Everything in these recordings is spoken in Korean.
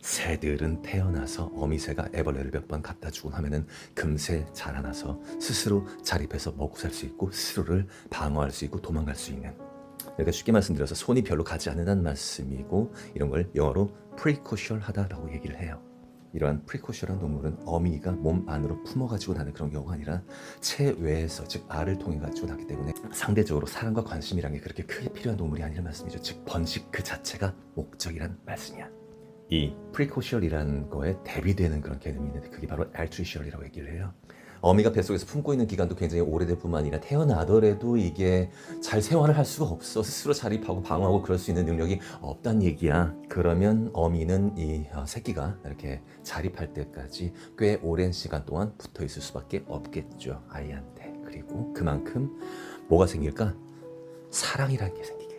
새들은 태어나서 어미새가 애벌레를 몇 번 갖다 주곤 하면은 금세 자라나서 스스로 자립해서 먹고 살 수 있고 스스로를 방어할 수 있고 도망갈 수 있는, 그러니까 쉽게 말씀드려서 손이 별로 가지 않는다는 말씀이고, 이런 걸 영어로 precocial하다라고 얘기를 해요. 이러한 프리코시얼한 동물은 어미가 몸 안으로 품어가지고 나는 그런 경우가 아니라 체외에서, 즉 알을 통해 가지고 나기 때문에 상대적으로 사랑과 관심이란 게 그렇게 크게 필요한 동물이 아니란 말씀이죠. 즉 번식 그 자체가 목적이란 말씀이야. 이 프리코시얼이라는 거에 대비되는 그런 개념이 있는데 그게 바로 알트리시얼이라고 얘기를 해요. 어미가 뱃속에서 품고 있는 기간도 굉장히 오래될 뿐만 아니라 태어나더라도 이게 잘 생활을 할 수가 없어. 스스로 자립하고 방어하고 그럴 수 있는 능력이 없다는 얘기야. 그러면 어미는 이 새끼가 이렇게 자립할 때까지 꽤 오랜 시간 동안 붙어 있을 수밖에 없겠죠, 아이한테. 그리고 그만큼 뭐가 생길까? 사랑이라는 게 생기겠죠.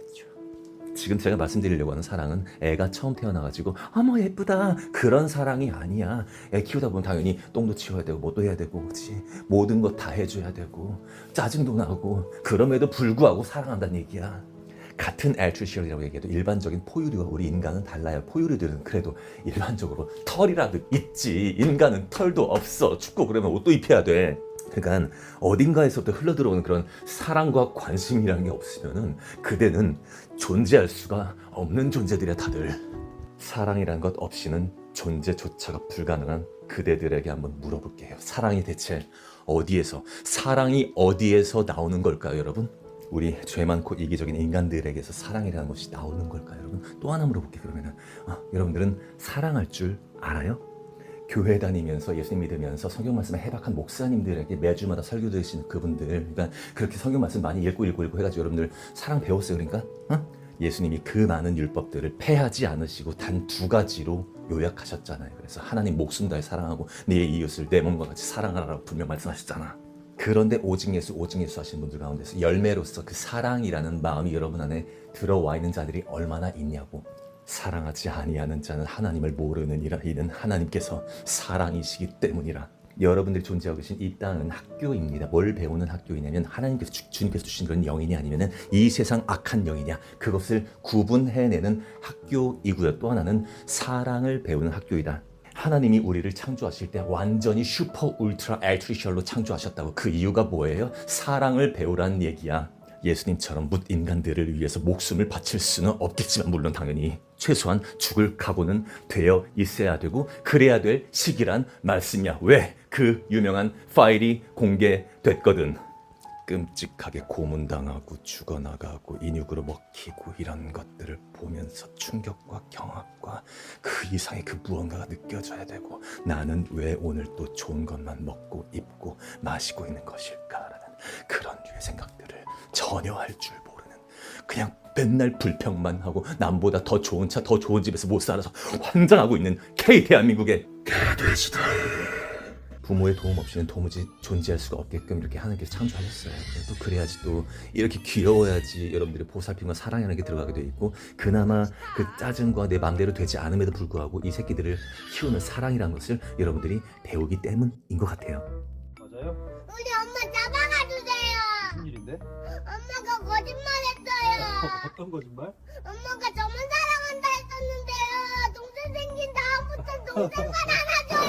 지금 제가 말씀드리려고 하는 사랑은 애가 처음 태어나가지고 어머 예쁘다 그런 사랑이 아니야. 애 키우다 보면 당연히 똥도 치워야 되고 뭐도 해야 되고, 그렇지? 모든 거 다 해줘야 되고 짜증도 나고, 그럼에도 불구하고 사랑한다는 얘기야. 같은 알트리시얼이라고 얘기해도 일반적인 포유류와 우리 인간은 달라요. 포유류들은 그래도 일반적으로 털이라도 있지, 인간은 털도 없어. 춥고 그러면 옷도 입혀야 돼. 그러니까 어딘가에서부터 흘러들어오는 그런 사랑과 관심이라는 게 없으면은 그대는 존재할 수가 없는 존재들이야. 다들 사랑이란 것 없이는 존재조차가 불가능한 그대들에게 한번 물어볼게요. 사랑이 대체 어디에서, 사랑이 어디에서 나오는 걸까요, 여러분? 우리 죄 많고 이기적인 인간들에게서 사랑이라는 것이 나오는 걸까요, 여러분? 또 하나 물어볼게요. 그러면은 여러분들은 사랑할 줄 알아요? 교회 다니면서 예수님 믿으면서 성경 말씀에 해박한 목사님들에게 매주마다 설교 들으시는 그분들, 그러니까 그렇게 성경 말씀 많이 읽고 해가지고 여러분들 사랑 배웠어요. 그러니까 예수님이 그 많은 율법들을 폐하지 않으시고 단 2가지로 요약하셨잖아요. 그래서 하나님 목숨 다해 사랑하고 네 이웃을 내 몸과 같이 사랑하라고 분명 말씀하셨잖아. 그런데 오직 예수 하시는 분들 가운데서 열매로서 그 사랑이라는 마음이 여러분 안에 들어와 있는 자들이 얼마나 있냐고. 사랑하지 아니하는 자는 하나님을 모르느니라. 이는 하나님께서 사랑이시기 때문이라. 여러분들이 존재하고 계신 이 땅은 학교입니다. 뭘 배우는 학교이냐면 하나님께서 주님께서 주신 그런 영이냐 아니면 이 세상 악한 영이냐, 그것을 구분해내는 학교이고요. 또 하나는 사랑을 배우는 학교이다. 하나님이 우리를 창조하실 때 완전히 슈퍼 울트라 알트리셜로 창조하셨다고. 그 이유가 뭐예요? 사랑을 배우라는 얘기야. 예수님처럼 뭇 인간들을 위해서 목숨을 바칠 수는 없겠지만, 물론 당연히 최소한 죽을 각오는 되어 있어야 되고 그래야 될 시기란 말씀이야. 왜? 그 유명한 파일이 공개됐거든. 끔찍하게 고문당하고 죽어나가고 인육으로 먹히고 이런 것들을 보면서 충격과 경악과 그 이상의 그 무언가가 느껴져야 되고, 나는 왜 오늘 또 좋은 것만 먹고 입고 마시고 있는 것일까라는 그런 류의 생각들을 전혀 할 줄 모르는, 그냥 맨날 불평만 하고 남보다 더 좋은 차, 더 좋은 집에서 못 살아서 환장하고 있는 K 대한민국의 개돼지들. 부모의 도움 없이는 도무지 존재할 수가 없게끔 이렇게 하나님께서 창조하셨어요. 또 그래야지, 또 이렇게 귀여워야지 여러분들의 보살핌과 사랑이라는 게 들어가게 돼 있고, 그나마 그 짜증과 내 맘대로 되지 않음에도 불구하고 이 새끼들을 키우는 사랑이라는 것을 여러분들이 배우기 때문인 것 같아요. 맞아요? 우리 엄마 잡아가 주세요. 무슨 일인데? 엄마가 거짓말했어요. 어떤 거짓말? 엄마가 저만 사랑한다 했었는데요. 동생 생긴 다음부터 동생만 안아줘요.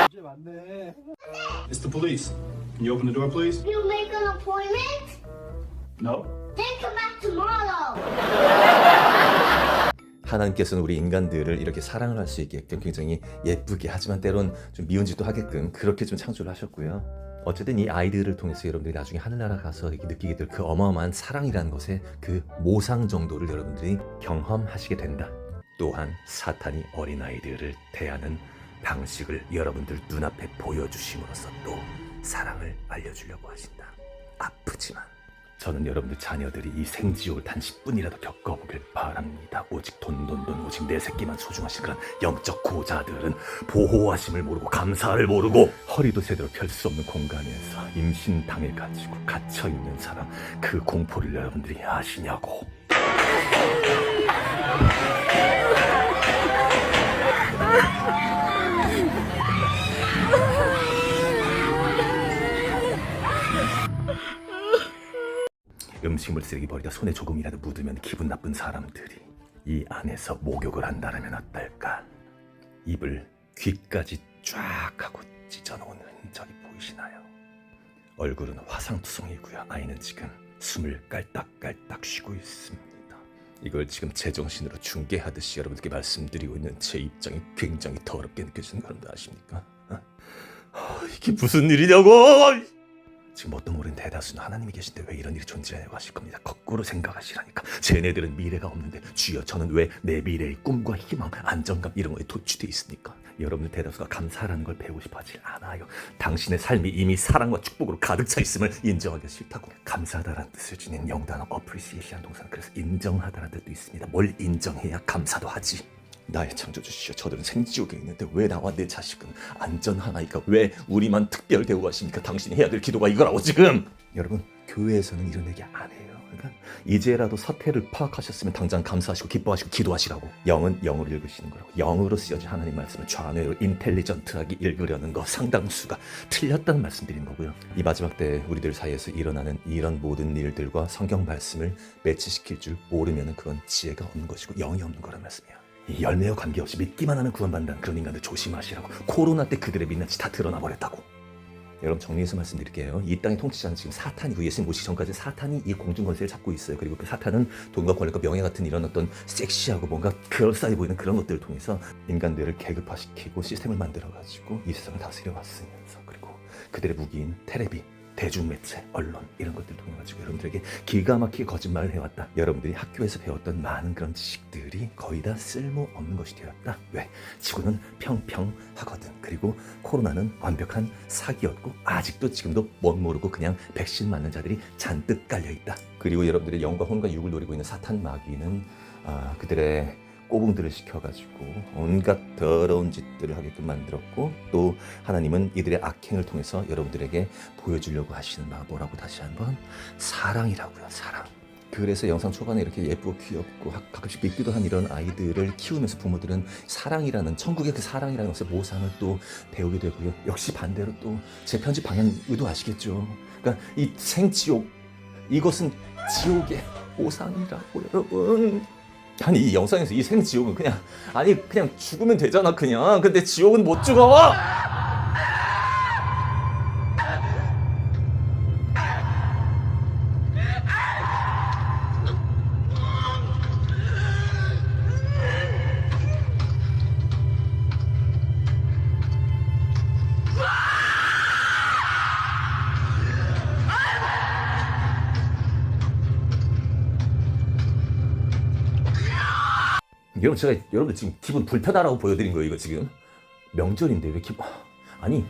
문제 많네. It's the police. Can you open the door, please? You make an appointment? No. Then come back tomorrow. 하나님께서는 우리 인간들을 이렇게 사랑을 할 수 있게끔 굉장히 예쁘게, 하지만 때론 좀 미운 짓도 하게끔 그렇게 좀 창조를 하셨고요. 어쨌든 이 아이들을 통해서 여러분들이 나중에 하늘나라 가서 이렇게 느끼게 될 그 어마어마한 사랑이라는 것의 그 모상 정도를 여러분들이 경험하시게 된다. 또한 사탄이 어린아이들을 대하는 방식을 여러분들 눈앞에 보여주심으로써 또 사랑을 알려주려고 하신다. 아프지만 저는 여러분들 자녀들이 이 생지올 단 10분이라도 겪어보길 바랍니다. 오직 돈, 오직 내 새끼만 소중하신 그런 영적 고자들은 보호하심을 모르고 감사를 모르고 허리도 제대로 펼 수 없는 공간에서 임신당해가지고 갇혀있는 사람, 그 공포를 여러분들이 아시냐고. 음식물 쓰레기 버리다 손에 조금이라도 묻으면 기분 나쁜 사람들이 이 안에서 목욕을 한다면 어떨까? 입을 귀까지 쫙 하고 찢어놓은 흔적이 보이시나요? 얼굴은 화상투성이고요. 아이는 지금 숨을 깔딱깔딱 쉬고 있습니다. 이걸 지금 제정신으로 중계하듯이 여러분들께 말씀드리고 있는 제 입장이 굉장히 더럽게 느껴지는 거 여러분들 아십니까? 이게 무슨 일이냐고! 지금 뭣도 모르는 대다수는 하나님이 계신데 왜 이런 일이 존재하냐고 하실 겁니다. 거꾸로 생각하시라니까. 쟤네들은 미래가 없는데 주여 저는 왜 내 미래의 꿈과 희망, 안정감 이런 거에 도취돼 있습니까? 여러분들 대다수가 감사라는 걸 배우고 싶어 하지 않아요. 당신의 삶이 이미 사랑과 축복으로 가득 차 있음을 인정하기 싫다고. 감사하다라는 뜻을 지닌 영단어 appreciation 동사는 그래서 인정하다라는 뜻도 있습니다. 뭘 인정해야 감사도 하지. 나의 창조주시여 저들은 생지옥에 있는데 왜 나와 내 자식은 안전하나이까? 왜 우리만 특별 대우하십니까? 당신이 해야 될 기도가 이거라고 지금. 여러분 교회에서는 이런 얘기 안 해요. 그러니까 이제라도 사태를 파악하셨으면 당장 감사하시고 기뻐하시고 기도하시라고. 영은 영으로 읽으시는 거라고. 영으로 쓰여진 하나님 말씀을 좌뇌로 인텔리전트하게 읽으려는 거 상당수가 틀렸다는 말씀드리는 거고요. 이 마지막 때 우리들 사이에서 일어나는 이런 모든 일들과 성경 말씀을 매치시킬 줄 모르면 그건 지혜가 없는 것이고 영이 없는 거란 말씀이에요. 이 열매와 관계없이 믿기만 하면 구원받는다는 그런 인간들 조심하시라고. 코로나 때 그들의 민낯이 다 드러나 버렸다고. 여러분 정리해서 말씀드릴게요. 이 땅의 통치자는 지금 사탄이고 예수님 오시기 전까지 사탄이 이 공중 권세를 잡고 있어요. 그리고 그 사탄은 돈과 권력과 명예 같은 이런 어떤 섹시하고 뭔가 그럴싸해 보이는 그런 것들을 통해서 인간들을 계급화시키고 시스템을 만들어가지고 이 세상을 다스려 왔으면서, 그리고 그들의 무기인 텔레비, 대중매체, 언론 이런 것들을 통해 가지고 여러분들에게 기가 막히게 거짓말을 해왔다. 여러분들이 학교에서 배웠던 많은 그런 지식들이 거의 다 쓸모없는 것이 되었다. 왜? 지구는 평평하거든. 그리고 코로나는 완벽한 사기였고 아직도 지금도 못 모르고 그냥 백신 맞는 자들이 잔뜩 깔려있다. 그리고 여러분들의 영과 혼과 육을 노리고 있는 사탄 마귀는 그들의 꼬붕들을 시켜가지고 온갖 더러운 짓들을 하게끔 만들었고, 또 하나님은 이들의 악행을 통해서 여러분들에게 보여주려고 하시는 바가 뭐라고 다시 한번 사랑이라고요. 사랑. 그래서 영상 초반에 이렇게 예쁘고 귀엽고 가끔씩 믿기도 한 이런 아이들을 키우면서 부모들은 사랑이라는, 천국의 그 사랑이라는 것을 모상을 또 배우게 되고요. 역시 반대로 또 제 편집 방향 의도 아시겠죠? 그러니까 이 생지옥, 이것은 지옥의 모상이라고 여러분. 아니 이 영상에서 이 생지옥은 그냥 죽으면 되잖아 그냥. 근데 지옥은 못 죽어. 여러분 제가 여러분들 지금 기분 불편하라고 보여드린 거예요. 이거 지금 명절인데 왜 아니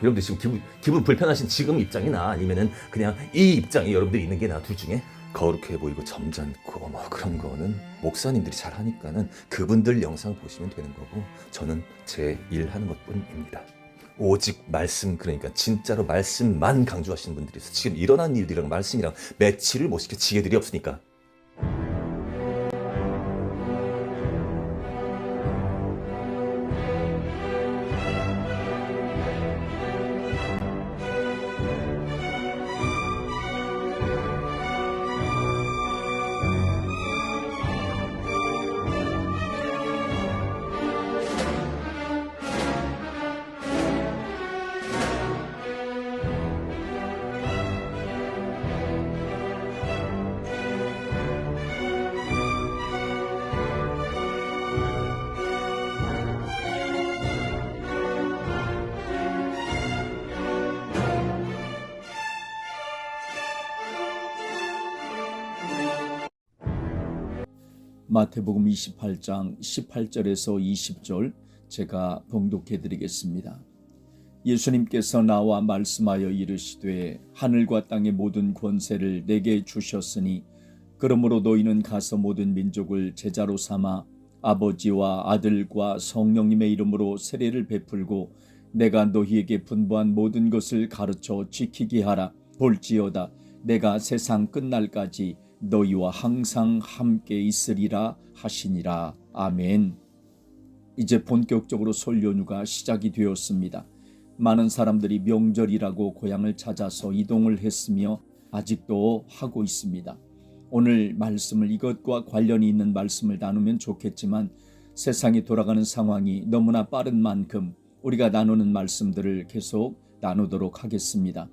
여러분들 지금 기분 불편하신 지금 입장이나 아니면은 그냥 이 입장이 여러분들이 있는 게 나 둘 중에 거룩해 보이고 점잖고 뭐 그런 거는 목사님들이 잘 하니까는 그분들 영상 보시면 되는 거고, 저는 제 일 하는 것뿐입니다. 오직 말씀, 그러니까 진짜로 말씀만 강조하시는 분들이 있어. 지금 일어난 일들이랑 말씀이랑 매치를 못 시켜 지혜들이 없으니까. 마태복음 28장 18절에서 20절 제가 봉독해 드리겠습니다. 예수님께서 나와 말씀하여 이르시되 하늘과 땅의 모든 권세를 내게 주셨으니 그러므로 너희는 가서 모든 민족을 제자로 삼아 아버지와 아들과 성령님의 이름으로 세례를 베풀고 내가 너희에게 분부한 모든 것을 가르쳐 지키게 하라. 볼지어다 내가 세상 끝날까지 너희와 항상 함께 있으리라 하시니라. 아멘. 이제 본격적으로 설 연휴가 시작이 되었습니다. 많은 사람들이 명절이라고 고향을 찾아서 이동을 했으며 아직도 하고 있습니다. 오늘 말씀을 이것과 관련이 있는 말씀을 나누면 좋겠지만 세상이 돌아가는 상황이 너무나 빠른 만큼 우리가 나누는 말씀들을 계속 나누도록 하겠습니다.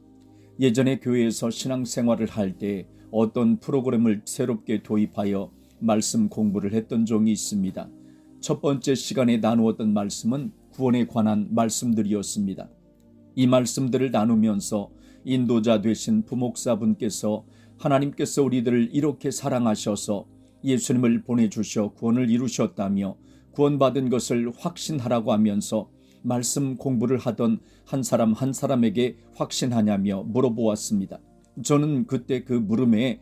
예전에 교회에서 신앙생활을 할 때 어떤 프로그램을 새롭게 도입하여 말씀 공부를 했던 적이 있습니다. 첫 번째 시간에 나누었던 말씀은 구원에 관한 말씀들이었습니다. 이 말씀들을 나누면서 인도자 되신 부목사분께서 하나님께서 우리들을 이렇게 사랑하셔서 예수님을 보내주셔 구원을 이루셨다며 구원받은 것을 확신하라고 하면서 말씀 공부를 하던 한 사람 한 사람에게 확신하냐며 물어보았습니다. 저는 그때 그 물음에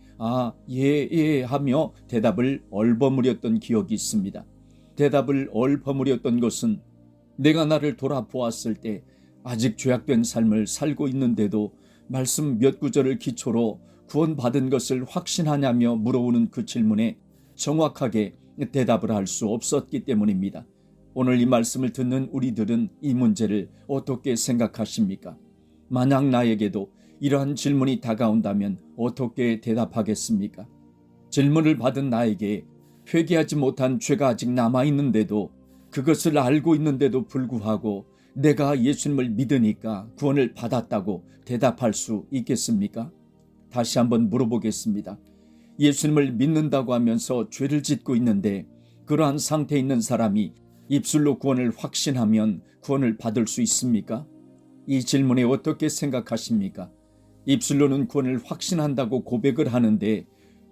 예 하며 대답을 얼버무렸던 기억이 있습니다. 대답을 얼버무렸던 것은 내가 나를 돌아보았을 때 아직 죄악된 삶을 살고 있는데도 말씀 몇 구절을 기초로 구원받은 것을 확신하냐며 물어오는 그 질문에 정확하게 대답을 할 수 없었기 때문입니다. 오늘 이 말씀을 듣는 우리들은 이 문제를 어떻게 생각하십니까? 만약 나에게도 이러한 질문이 다가온다면 어떻게 대답하겠습니까? 질문을 받은 나에게 회개하지 못한 죄가 아직 남아있는데도 그것을 알고 있는데도 불구하고 내가 예수님을 믿으니까 구원을 받았다고 대답할 수 있겠습니까? 다시 한번 물어보겠습니다. 예수님을 믿는다고 하면서 죄를 짓고 있는데 그러한 상태에 있는 사람이 입술로 구원을 확신하면 구원을 받을 수 있습니까? 이 질문에 어떻게 생각하십니까? 입술로는 구원을 확신한다고 고백을 하는데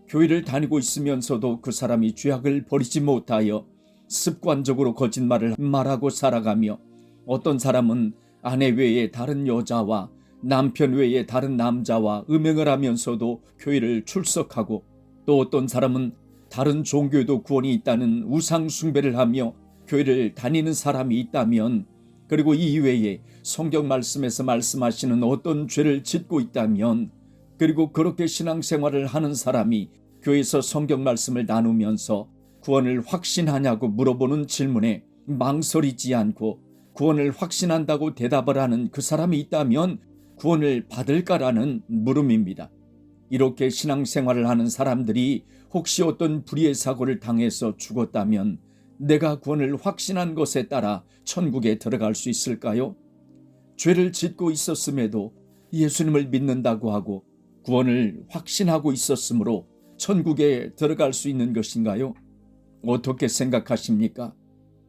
교회를 다니고 있으면서도 그 사람이 죄악을 버리지 못하여 습관적으로 거짓말을 말하고 살아가며 어떤 사람은 아내 외에 다른 여자와 남편 외에 다른 남자와 음행을 하면서도 교회를 출석하고 또 어떤 사람은 다른 종교에도 구원이 있다는 우상 숭배를 하며 교회를 다니는 사람이 있다면 그리고 이 이외에 성경 말씀에서 말씀하시는 어떤 죄를 짓고 있다면 그리고 그렇게 신앙생활을 하는 사람이 교회에서 성경 말씀을 나누면서 구원을 확신하냐고 물어보는 질문에 망설이지 않고 구원을 확신한다고 대답을 하는 그 사람이 있다면 구원을 받을까라는 물음입니다. 이렇게 신앙생활을 하는 사람들이 혹시 어떤 불의의 사고를 당해서 죽었다면 내가 구원을 확신한 것에 따라 천국에 들어갈 수 있을까요? 죄를 짓고 있었음에도 예수님을 믿는다고 하고 구원을 확신하고 있었으므로 천국에 들어갈 수 있는 것인가요? 어떻게 생각하십니까?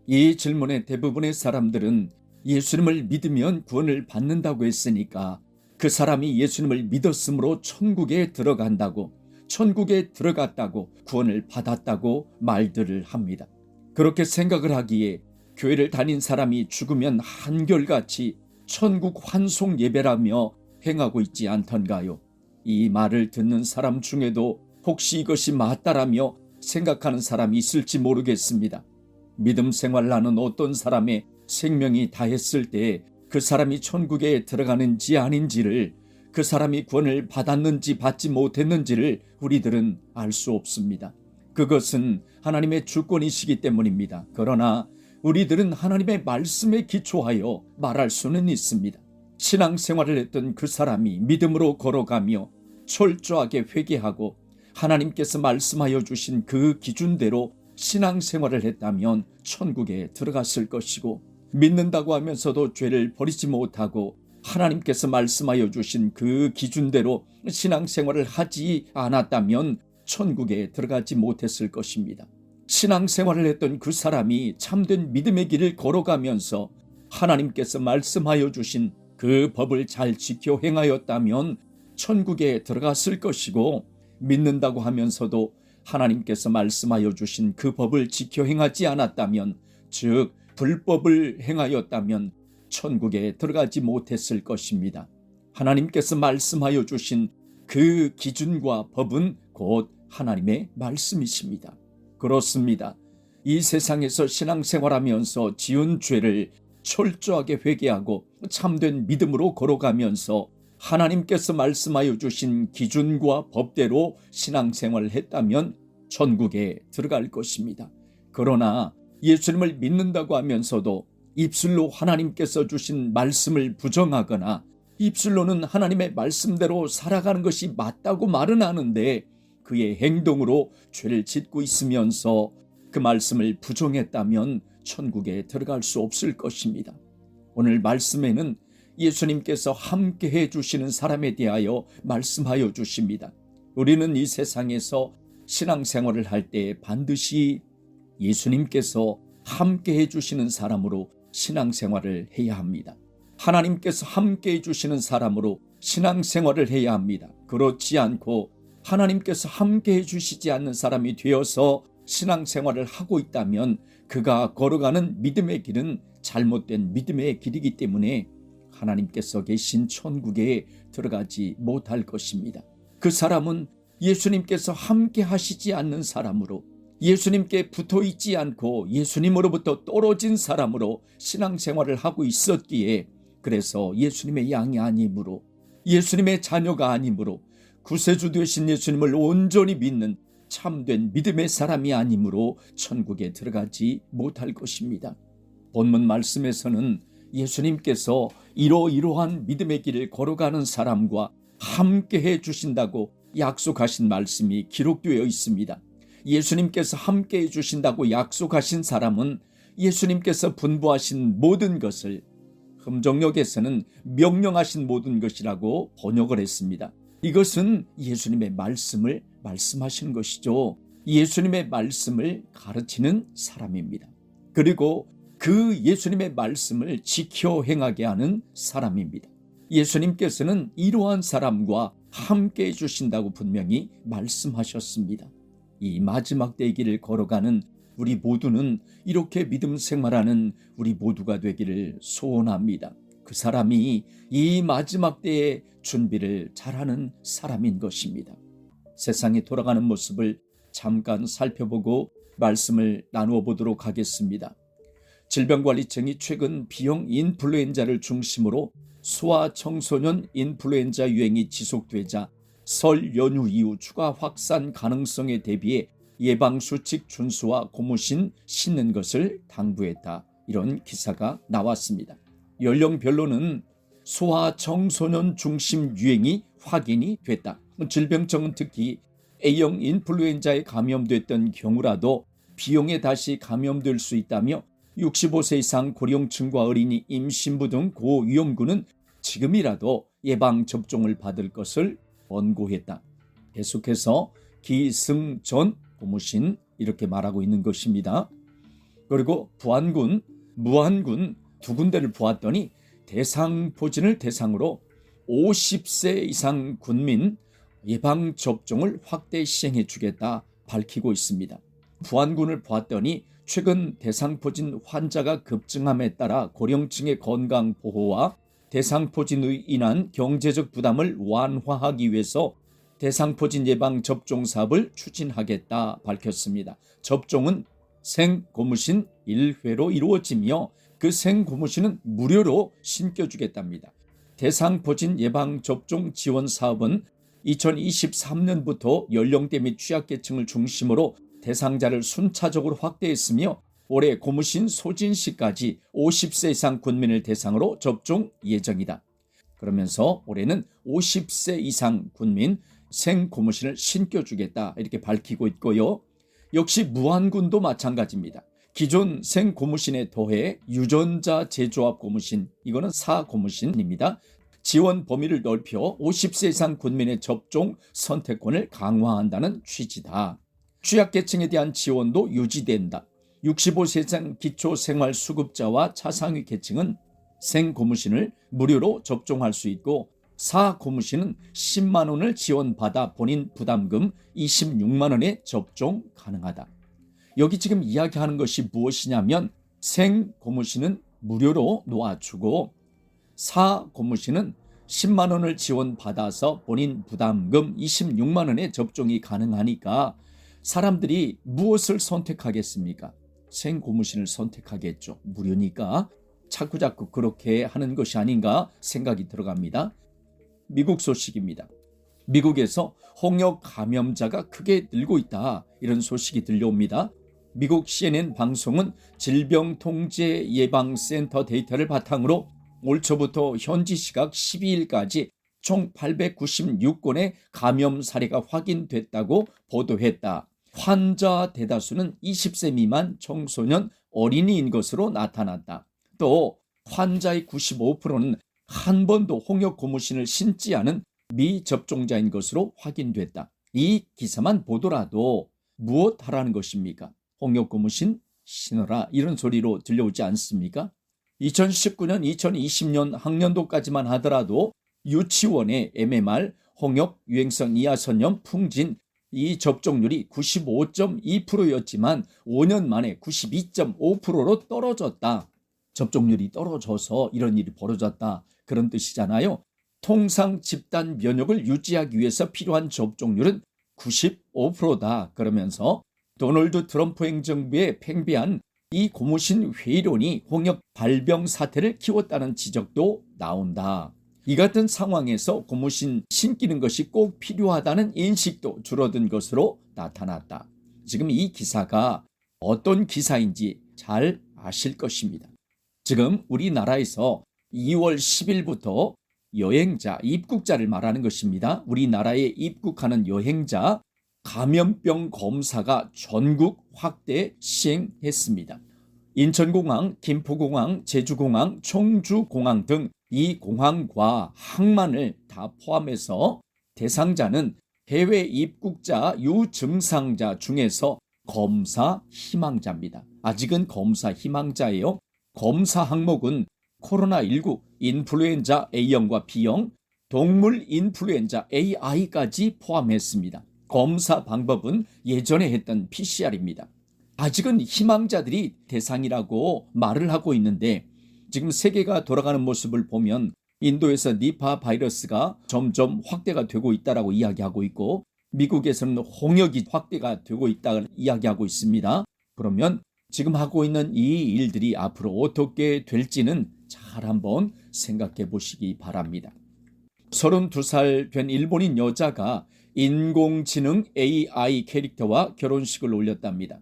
이 질문에 대부분의 사람들은 예수님을 믿으면 구원을 받는다고 했으니까 그 사람이 예수님을 믿었으므로 천국에 들어간다고, 천국에 들어갔다고, 구원을 받았다고 말들을 합니다. 그렇게 생각을 하기에 교회를 다닌 사람이 죽으면 한결같이 천국 환송 예배라며 행하고 있지 않던가요? 이 말을 듣는 사람 중에도 혹시 이것이 맞다라며 생각하는 사람이 있을지 모르겠습니다. 믿음 생활을 하는 어떤 사람의 생명이 다했을 때 그 사람이 천국에 들어가는지 아닌지를, 그 사람이 구원을 받았는지 받지 못했는지를 우리들은 알 수 없습니다. 그것은 하나님의 주권이시기 때문입니다. 그러나 우리들은 하나님의 말씀에 기초하여 말할 수는 있습니다. 신앙생활을 했던 그 사람이 믿음으로 걸어가며 철저하게 회개하고 하나님께서 말씀하여 주신 그 기준대로 신앙생활을 했다면 천국에 들어갔을 것이고, 믿는다고 하면서도 죄를 버리지 못하고 하나님께서 말씀하여 주신 그 기준대로 신앙생활을 하지 않았다면 천국에 들어가지 못했을 것입니다. 신앙생활을 했던 그 사람이 참된 믿음의 길을 걸어가면서 하나님께서 말씀하여 주신 그 법을 잘 지켜 행하였다면 천국에 들어갔을 것이고, 믿는다고 하면서도 하나님께서 말씀하여 주신 그 법을 지켜 행하지 않았다면, 즉 불법을 행하였다면 천국에 들어가지 못했을 것입니다. 하나님께서 말씀하여 주신 그 기준과 법은 곧 하나님의 말씀이십니다. 그렇습니다. 이 세상에서 신앙생활하면서 지은 죄를 철저하게 회개하고 참된 믿음으로 걸어가면서 하나님께서 말씀하여 주신 기준과 법대로 신앙생활을 했다면 천국에 들어갈 것입니다. 그러나 예수님을 믿는다고 하면서도 입술로 하나님께서 주신 말씀을 부정하거나 입술로는 하나님의 말씀대로 살아가는 것이 맞다고 말은 하는데 그의 행동으로 죄를 짓고 있으면서 그 말씀을 부정했다면 천국에 들어갈 수 없을 것입니다. 오늘 말씀에는 예수님께서 함께해 주시는 사람에 대하여 말씀하여 주십니다. 우리는 이 세상에서 신앙생활을 할 때 반드시 예수님께서 함께해 주시는 사람으로 신앙생활을 해야 합니다. 하나님께서 함께해 주시는 사람으로 신앙생활을 해야 합니다. 그렇지 않고 하나님께서 함께해 주시지 않는 사람이 되어서 신앙생활을 하고 있다면 그가 걸어가는 믿음의 길은 잘못된 믿음의 길이기 때문에 하나님께서 계신 천국에 들어가지 못할 것입니다. 그 사람은 예수님께서 함께 하시지 않는 사람으로, 예수님께 붙어 있지 않고 예수님으로부터 떨어진 사람으로 신앙생활을 하고 있었기에, 그래서 예수님의 양이 아니므로, 예수님의 자녀가 아니므로, 구세주 되신 예수님을 온전히 믿는 참된 믿음의 사람이 아니므로 천국에 들어가지 못할 것입니다. 본문 말씀에서는 예수님께서 이러이러한 믿음의 길을 걸어가는 사람과 함께 해 주신다고 약속하신 말씀이 기록되어 있습니다. 예수님께서 함께 해 주신다고 약속하신 사람은 예수님께서 분부하신 모든 것을, 금정역에서는 명령하신 모든 것이라고 번역을 했습니다. 이것은 예수님의 말씀을 말씀하시는 것이죠. 예수님의 말씀을 가르치는 사람입니다. 그리고 그 예수님의 말씀을 지켜 행하게 하는 사람입니다. 예수님께서는 이러한 사람과 함께 해주신다고 분명히 말씀하셨습니다. 이 마지막 때의 길을 걸어가는 우리 모두는 이렇게 믿음 생활하는 우리 모두가 되기를 소원합니다. 그 사람이 이 마지막 때의 준비를 잘하는 사람인 것입니다. 세상이 돌아가는 모습을 잠깐 살펴보고 말씀을 나누어 보도록 하겠습니다. 질병관리청이 최근 B형 인플루엔자를 중심으로 소아 청소년 인플루엔자 유행이 지속되자 설 연휴 이후 추가 확산 가능성에 대비해 예방수칙 준수와 고무신 신는 것을 당부했다. 이런 기사가 나왔습니다. 연령별로는 소아 청소년 중심 유행이 확인이 됐다. 질병청은 특히 A형 인플루엔자에 감염됐던 경우라도 B형에 다시 감염될 수 있다며 65세 이상 고령층과 어린이, 임신부 등 고위험군은 지금이라도 예방접종을 받을 것을 권고했다. 계속해서 기승전 고무신 이렇게 말하고 있는 것입니다. 그리고 부안군, 무안군 두 군데를 보았더니 대상포진을 대상으로 50세 이상 군민 예방접종을 확대 시행해 주겠다 밝히고 있습니다. 부안군을 보았더니 최근 대상포진 환자가 급증함에 따라 고령층의 건강 보호와 대상포진으로 인한 경제적 부담을 완화하기 위해서 대상포진 예방 접종 사업을 추진하겠다 밝혔습니다. 접종은 생고무신 1회로 이루어지며 그 생고무신은 무료로 신겨주겠답니다. 대상포진 예방 접종 지원 사업은 2023년부터 연령대 및 취약계층을 중심으로 대상자를 순차적으로 확대했으며 올해 고무신 소진시까지 50세 이상 군민을 대상으로 접종 예정이다. 그러면서 올해는 50세 이상 군민 생고무신을 신겨주겠다 이렇게 밝히고 있고요. 역시 무안군도 마찬가지입니다. 기존 생고무신에 더해 유전자 재조합 고무신, 이거는 사고무신입니다. 지원 범위를 넓혀 50세 이상 군민의 접종 선택권을 강화한다는 취지다. 취약계층에 대한 지원도 유지된다. 65세 이상 기초생활수급자와 차상위 계층은 생고무신을 무료로 접종할 수 있고 사고무신은 10만 원을 지원받아 본인 부담금 26만 원에 접종 가능하다. 여기 지금 이야기하는 것이 무엇이냐면 생고무신은 무료로 놓아주고 사고무신은 10만 원을 지원받아서 본인 부담금 26만 원에 접종이 가능하니까 사람들이 무엇을 선택하겠습니까? 생고무신을 선택하겠죠. 무료니까 자꾸자꾸 그렇게 하는 것이 아닌가 생각이 들어갑니다. 미국 소식입니다. 미국에서 홍역 감염자가 크게 늘고 있다. 이런 소식이 들려옵니다. 미국 CNN 방송은 질병통제예방센터 데이터를 바탕으로 올 초부터 현지 시각 12일까지 총 896건의 감염 사례가 확인됐다고 보도했다. 환자 대다수는 20세 미만 청소년 어린이인 것으로 나타났다. 또 환자의 95%는 한 번도 홍역 고무신을 신지 않은 미접종자인 것으로 확인됐다. 이 기사만 보더라도 무엇하라는 것입니까? 홍역 고무신 신어라 이런 소리로 들려오지 않습니까? 2019년, 2020년 학년도까지만 하더라도 유치원의 MMR, 홍역 유행성 이하선염, 풍진 이 접종률이 95.2%였지만 5년 만에 92.5%로 떨어졌다. 접종률이 떨어져서 이런 일이 벌어졌다. 그런 뜻이잖아요. 통상 집단 면역을 유지하기 위해서 필요한 접종률은 95%다. 그러면서 도널드 트럼프 행정부의 팽배한 이 고무신 회의론이 홍역 발병 사태를 키웠다는 지적도 나온다. 이 같은 상황에서 고무신 신기는 것이 꼭 필요하다는 인식도 줄어든 것으로 나타났다. 지금 이 기사가 어떤 기사인지 잘 아실 것입니다. 지금 우리나라에서 2월 10일부터 여행자, 입국자를 말하는 것입니다. 우리나라에 입국하는 여행자 감염병 검사가 전국 확대 시행했습니다. 인천공항, 김포공항, 제주공항, 청주공항 등 이 공항과 항만을 다 포함해서 대상자는 해외 입국자 유증상자 중에서 검사 희망자입니다. 아직은 검사 희망자예요. 검사 항목은 코로나19, 인플루엔자 A형과 B형, 동물 인플루엔자 AI까지 포함했습니다. 검사 방법은 예전에 했던 PCR입니다. 아직은 희망자들이 대상이라고 말을 하고 있는데 지금 세계가 돌아가는 모습을 보면 인도에서 니파 바이러스가 점점 확대가 되고 있다고 이야기하고 있고 미국에서는 홍역이 확대가 되고 있다고 이야기하고 있습니다. 그러면 지금 하고 있는 이 일들이 앞으로 어떻게 될지는 잘 한번 생각해 보시기 바랍니다. 32살 된 일본인 여자가 인공지능 AI 캐릭터와 결혼식을 올렸답니다.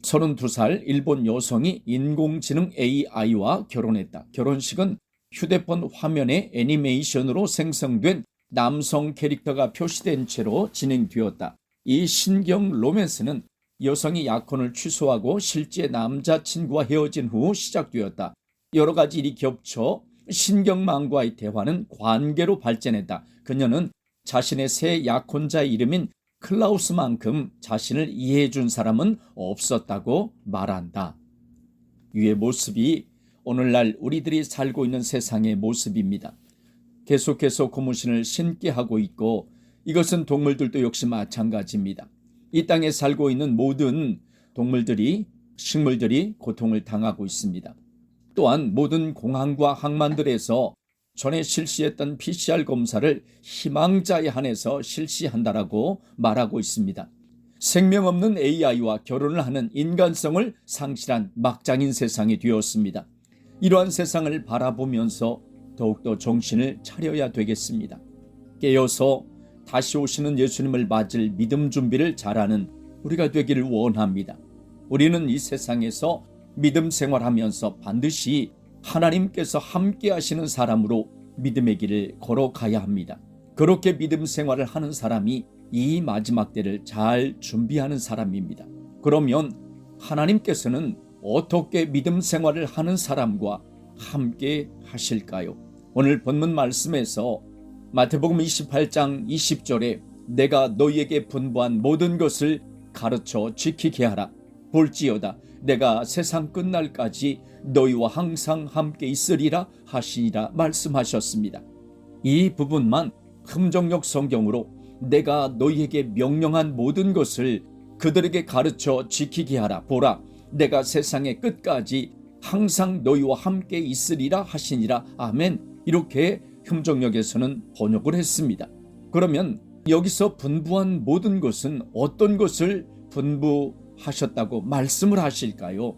32살 일본 여성이 인공지능 AI와 결혼했다. 결혼식은 휴대폰 화면에 애니메이션으로 생성된 남성 캐릭터가 표시된 채로 진행되었다. 이 신경 로맨스는 여성이 약혼을 취소하고 실제 남자친구와 헤어진 후 시작되었다. 여러 가지 일이 겹쳐 신경망과의 대화는 관계로 발전했다. 그녀는 자신의 새 약혼자의 이름인 클라우스만큼 자신을 이해해준 사람은 없었다고 말한다. 이의 모습이 오늘날 우리들이 살고 있는 세상의 모습입니다. 계속해서 고무신을 신게 하고 있고 이것은 동물들도 역시 마찬가지입니다. 이 땅에 살고 있는 모든 동물들이, 식물들이 고통을 당하고 있습니다. 또한 모든 공항과 항만들에서 전에 실시했던 PCR 검사를 희망자에 한해서 실시한다라고 말하고 있습니다. 생명 없는 AI와 결혼을 하는 인간성을 상실한 막장인 세상이 되었습니다. 이러한 세상을 바라보면서 더욱더 정신을 차려야 되겠습니다. 깨어서 다시 오시는 예수님을 맞을 믿음 준비를 잘하는 우리가 되기를 원합니다. 우리는 이 세상에서 믿음 생활하면서 반드시 하나님께서 함께 하시는 사람으로 믿음의 길을 걸어가야 합니다. 그렇게 믿음 생활을 하는 사람이 이 마지막 때를 잘 준비하는 사람입니다. 그러면 하나님께서는 어떻게 믿음 생활을 하는 사람과 함께 하실까요? 오늘 본문 말씀에서 마태복음 28장 20절에 내가 너희에게 분부한 모든 것을 가르쳐 지키게 하라. 볼지어다 내가 세상 끝날까지 너희와 항상 함께 있으리라 하시니라 말씀하셨습니다. 이 부분만 흠정역 성경으로 내가 너희에게 명령한 모든 것을 그들에게 가르쳐 지키게 하라. 보라 내가 세상의 끝까지 항상 너희와 함께 있으리라 하시니라. 아멘. 이렇게 흠정역에서는 번역을 했습니다. 그러면 여기서 분부한 모든 것은 어떤 것을 분부하셨다고 말씀을 하실까요?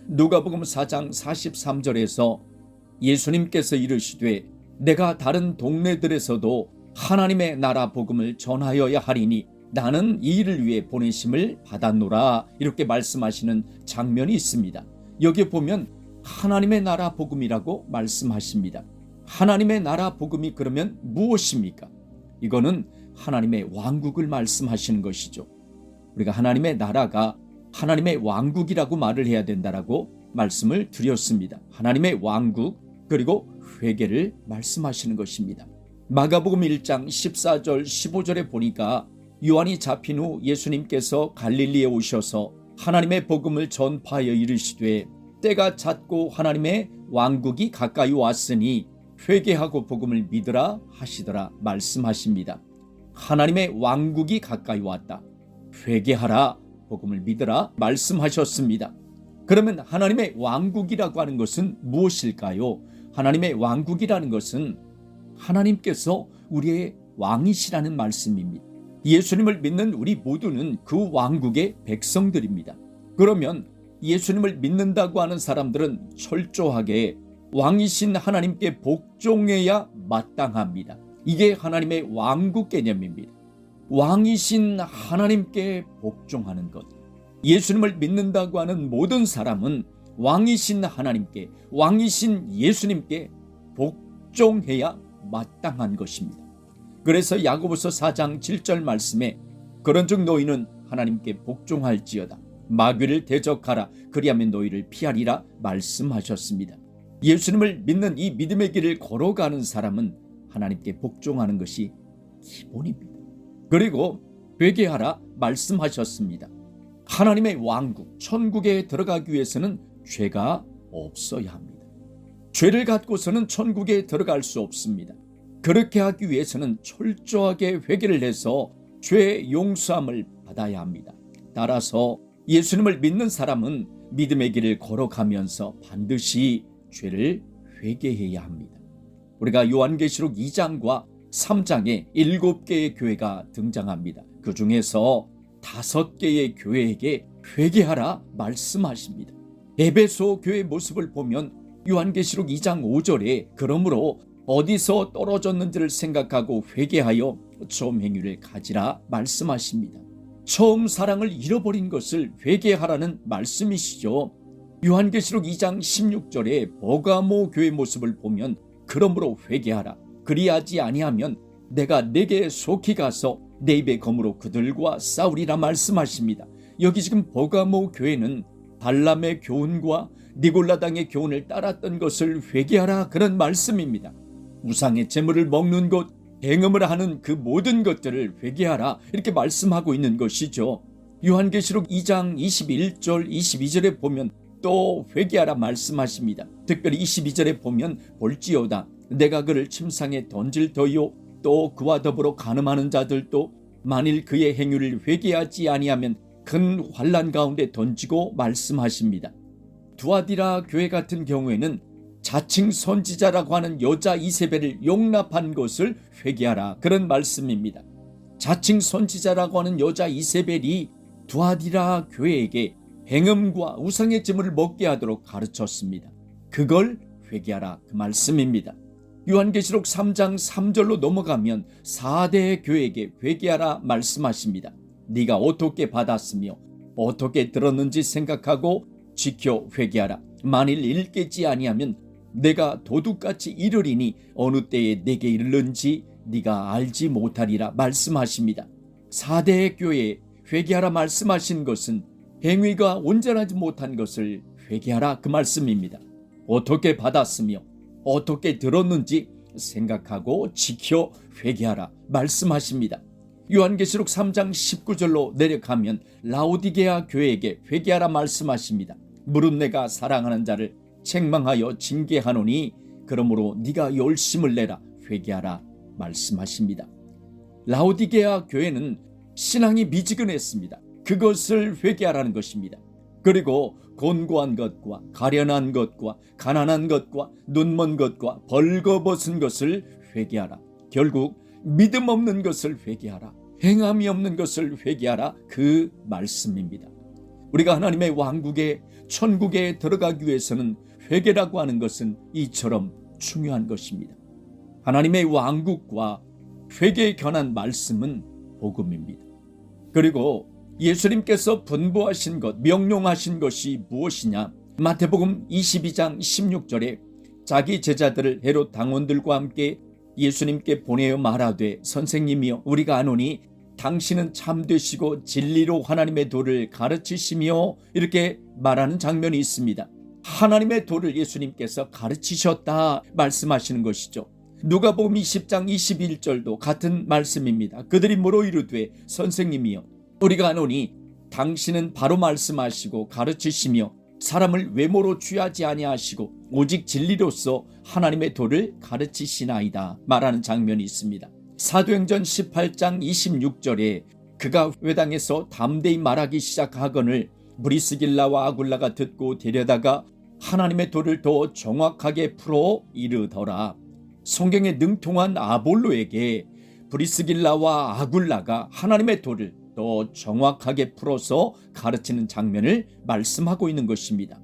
누가복음 4장 43절에서 예수님께서 이르시되 내가 다른 동네들에서도 하나님의 나라 복음을 전하여야 하리니 나는 이 일을 위해 보내심을 받았노라. 이렇게 말씀하시는 장면이 있습니다. 여기 보면 하나님의 나라 복음이라고 말씀하십니다. 하나님의 나라 복음이 그러면 무엇입니까? 이거는 하나님의 왕국을 말씀하시는 것이죠. 우리가 하나님의 나라가 하나님의 왕국이라고 말을 해야 된다라고 말씀을 드렸습니다. 하나님의 왕국 그리고 회개를 말씀하시는 것입니다. 마가복음 1장 14절 15절에 보니까 요한이 잡힌 후 예수님께서 갈릴리에 오셔서 하나님의 복음을 전파하여 이르시되 때가 찼고 하나님의 왕국이 가까이 왔으니 회개하고 복음을 믿으라 하시더라 말씀하십니다. 하나님의 왕국이 가까이 왔다. 회개하라, 복음을 믿으라 말씀하셨습니다. 그러면 하나님의 왕국이라고 하는 것은 무엇일까요? 하나님의 왕국이라는 것은 하나님께서 우리의 왕이시라는 말씀입니다. 예수님을 믿는 우리 모두는 그 왕국의 백성들입니다. 그러면 예수님을 믿는다고 하는 사람들은 철저하게 왕이신 하나님께 복종해야 마땅합니다. 이게 하나님의 왕국 개념입니다. 왕이신 하나님께 복종하는 것. 예수님을 믿는다고 하는 모든 사람은 왕이신 하나님께, 왕이신 예수님께 복종해야 마땅한 것입니다. 그래서 야고보서 4장 7절 말씀에 그런즉 너희는 하나님께 복종할지어다. 마귀를 대적하라. 그리하면 너희를 피하리라 말씀하셨습니다. 예수님을 믿는 이 믿음의 길을 걸어가는 사람은 하나님께 복종하는 것이 기본입니다. 그리고 회개하라 말씀하셨습니다. 하나님의 왕국, 천국에 들어가기 위해서는 죄가 없어야 합니다. 죄를 갖고서는 천국에 들어갈 수 없습니다. 그렇게 하기 위해서는 철저하게 회개를 해서 죄의 용서함을 받아야 합니다. 따라서 예수님을 믿는 사람은 믿음의 길을 걸어가면서 반드시 죄를 회개해야 합니다. 우리가 요한계시록 2장과 3장에 7개의 교회가 등장합니다. 그 중에서 5개의 교회에게 회개하라 말씀하십니다. 에베소 교회의 모습을 보면 요한계시록 2장 5절에 그러므로 어디서 떨어졌는지를 생각하고 회개하여 처음 행위를 가지라 말씀하십니다. 처음 사랑을 잃어버린 것을 회개하라는 말씀이시죠. 요한계시록 2장 16절에 버가모 교회 모습을 보면 그러므로 회개하라. 그리하지 아니하면 내가 내게 속히 가서 내 입의 검으로 그들과 싸우리라 말씀하십니다. 여기 지금 버가모 교회는 발람의 교훈과 니골라당의 교훈을 따랐던 것을 회개하라 그런 말씀입니다. 우상의 제물을 먹는 것, 행음을 하는 그 모든 것들을 회개하라 이렇게 말씀하고 있는 것이죠. 요한계시록 2장 21절 22절에 보면 또 회개하라 말씀하십니다. 특별히 22절에 보면 볼지어다 내가 그를 침상에 던질 터이요 또 그와 더불어 간음하는 자들도 만일 그의 행위를 회개하지 아니하면 큰 환난 가운데 던지고 말씀하십니다. 두아디라 교회 같은 경우에는 자칭 선지자라고 하는 여자 이세벨을 용납한 것을 회개하라 그런 말씀입니다. 자칭 선지자라고 하는 여자 이세벨이 두아디라 교회에게 행음과 우상의 제물을 먹게 하도록 가르쳤습니다. 그걸 회개하라 그 말씀입니다. 요한계시록 3장 3절로 넘어가면 4대 교회에게 회개하라 말씀하십니다. 네가 어떻게 받았으며 어떻게 들었는지 생각하고 지켜 회개하라. 만일 일깨지 아니하면 내가 도둑같이 이르리니 어느 때에 내게 이르는지 네가 알지 못하리라 말씀하십니다. 4대 교회에 회개하라 말씀하신 것은 행위가 온전하지 못한 것을 회개하라 그 말씀입니다. 어떻게 받았으며 어떻게 들었는지 생각하고 지켜 회개하라 말씀하십니다. 요한계시록 3장 19절로 내려가면 라오디게아 교회에게 회개하라 말씀하십니다. 무릇 내가 사랑하는 자를 책망하여 징계하노니 그러므로 네가 열심을 내라 회개하라 말씀하십니다. 라오디게아 교회는 신앙이 미지근했습니다. 그것을 회개하라는 것입니다. 그리고 곤고한 것과 가련한 것과 가난한 것과 눈먼 것과 벌거벗은 것을 회개하라. 결국 믿음 없는 것을 회개하라. 행함이 없는 것을 회개하라. 그 말씀입니다. 우리가 하나님의 왕국에 천국에 들어가기 위해서는 회개라고 하는 것은 이처럼 중요한 것입니다. 하나님의 왕국과 회개에 관한 말씀은 복음입니다. 그리고 예수님께서 분부하신 것, 명령하신 것이 무엇이냐? 마태복음 22장 16절에 자기 제자들을 헤롯 당원들과 함께 예수님께 보내어 말하되 선생님이여 우리가 아노니 당신은 참되시고 진리로 하나님의 도를 가르치시며 이렇게 말하는 장면이 있습니다. 하나님의 도를 예수님께서 가르치셨다 말씀하시는 것이죠. 누가복음 20장 21절도 같은 말씀입니다. 그들이 물어 이르되 선생님이여 우리가 아노니 당신은 바로 말씀하시고 가르치시며 사람을 외모로 취하지 아니하시고 오직 진리로서 하나님의 도를 가르치시나이다 말하는 장면이 있습니다. 사도행전 18장 26절에 그가 회당에서 담대히 말하기 시작하거늘 브리스길라와 아굴라가 듣고 데려다가 하나님의 도를 더 정확하게 풀어 이르더라. 성경에 능통한 아볼로에게 브리스길라와 아굴라가 하나님의 도를 더 정확하게 풀어서 가르치는 장면을 말씀하고 있는 것입니다.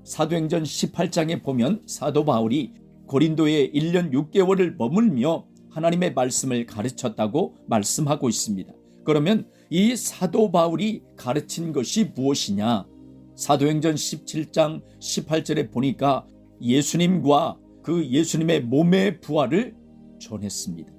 사도행전 18장에 보면 사도 바울이 고린도에 1년 6개월을 머물며 하나님의 말씀을 가르쳤다고 말씀하고 있습니다. 그러면 이 사도 바울이 가르친 것이 무엇이냐? 사도행전 17장 18절에 보니까 예수님과 그 예수님의 몸의 부활을 전했습니다.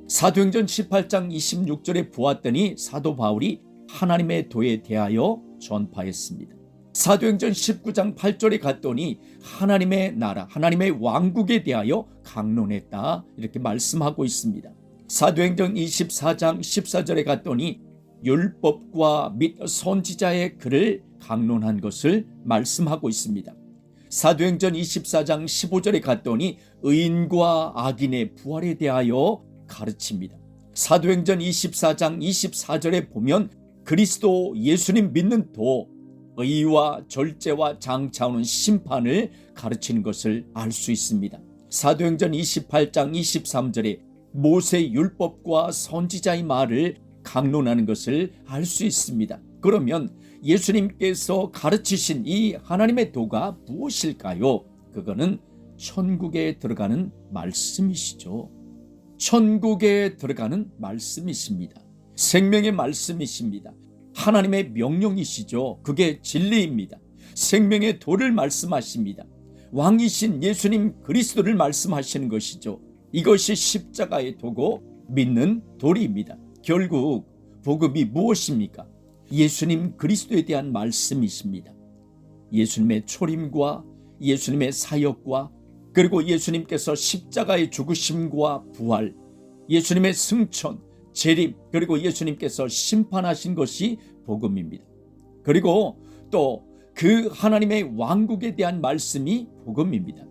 사도행전 18장 26절에 보았더니 사도 바울이 하나님의 도에 대하여 전파했습니다. 사도행전 19장 8절에 갔더니 하나님의 나라, 하나님의 왕국에 대하여 강론했다 이렇게 말씀하고 있습니다. 사도행전 24장 14절에 갔더니 율법과 및 선지자의 글을 강론한 것을 말씀하고 있습니다. 사도행전 24장 15절에 갔더니 의인과 악인의 부활에 대하여 가르칩니다. 사도행전 24장 24절에 보면 그리스도 예수님 믿는 도, 의와 절제와 장차오는 심판을 가르치는 것을 알 수 있습니다. 사도행전 28장 23절에 모세 율법과 선지자의 말을 강론하는 것을 알 수 있습니다. 그러면 예수님께서 가르치신 이 하나님의 도가 무엇일까요? 그거는 천국에 들어가는 말씀이시죠. 천국에 들어가는 말씀이십니다. 생명의 말씀이십니다. 하나님의 명령이시죠. 그게 진리입니다. 생명의 도를 말씀하십니다. 왕이신 예수님 그리스도를 말씀하시는 것이죠. 이것이 십자가의 도고 믿는 도리입니다. 결국 복음이 무엇입니까? 예수님 그리스도에 대한 말씀이십니다. 예수님의 초림과 예수님의 사역과 그리고 예수님께서 십자가의 죽으심과 부활, 예수님의 승천, 재림, 그리고 예수님께서 심판하신 것이 복음입니다. 그리고 또 그 하나님의 왕국에 대한 말씀이 복음입니다.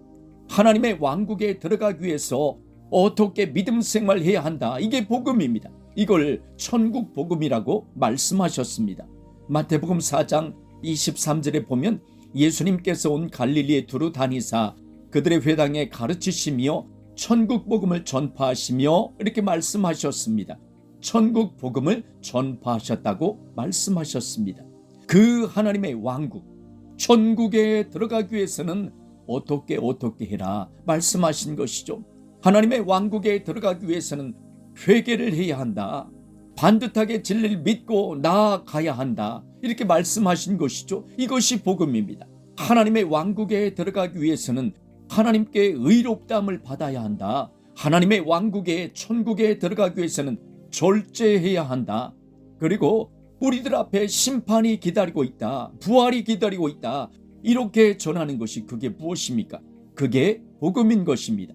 하나님의 왕국에 들어가기 위해서 어떻게 믿음 생활해야 한다. 이게 복음입니다. 이걸 천국 복음이라고 말씀하셨습니다. 마태복음 4장 23절에 보면 예수님께서 온 갈릴리에 두루 다니사 그들의 회당에 가르치시며 천국 복음을 전파하시며 이렇게 말씀하셨습니다. 천국 복음을 전파하셨다고 말씀하셨습니다. 그 하나님의 왕국, 천국에 들어가기 위해서는 어떻게 해라 말씀하신 것이죠. 하나님의 왕국에 들어가기 위해서는 회개를 해야 한다. 반듯하게 진리를 믿고 나아가야 한다. 이렇게 말씀하신 것이죠. 이것이 복음입니다. 하나님의 왕국에 들어가기 위해서는 하나님께 의롭다함을 받아야 한다. 하나님의 왕국에 천국에 들어가기 위해서는 절제해야 한다. 그리고 우리들 앞에 심판이 기다리고 있다. 부활이 기다리고 있다. 이렇게 전하는 것이 그게 무엇입니까? 그게 복음인 것입니다.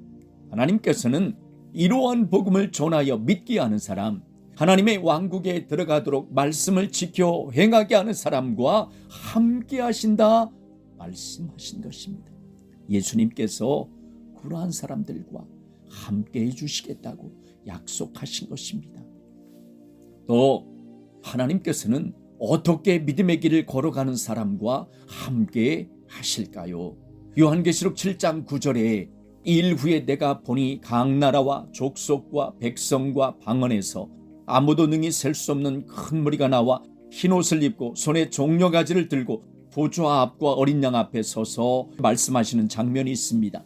하나님께서는 이러한 복음을 전하여 믿게 하는 사람, 하나님의 왕국에 들어가도록 말씀을 지켜 행하게 하는 사람과 함께 하신다 말씀하신 것입니다. 예수님께서 그러한 사람들과 함께 해주시겠다고 약속하신 것입니다. 또 하나님께서는 어떻게 믿음의 길을 걸어가는 사람과 함께 하실까요? 요한계시록 7장 9절에 일 후에 내가 보니 각 나라와 족속과 백성과 방언에서 아무도 능히 셀 수 없는 큰 무리가 나와 흰옷을 입고 손에 종려가지를 들고 보좌 앞과 어린 양 앞에 서서 말씀하시는 장면이 있습니다.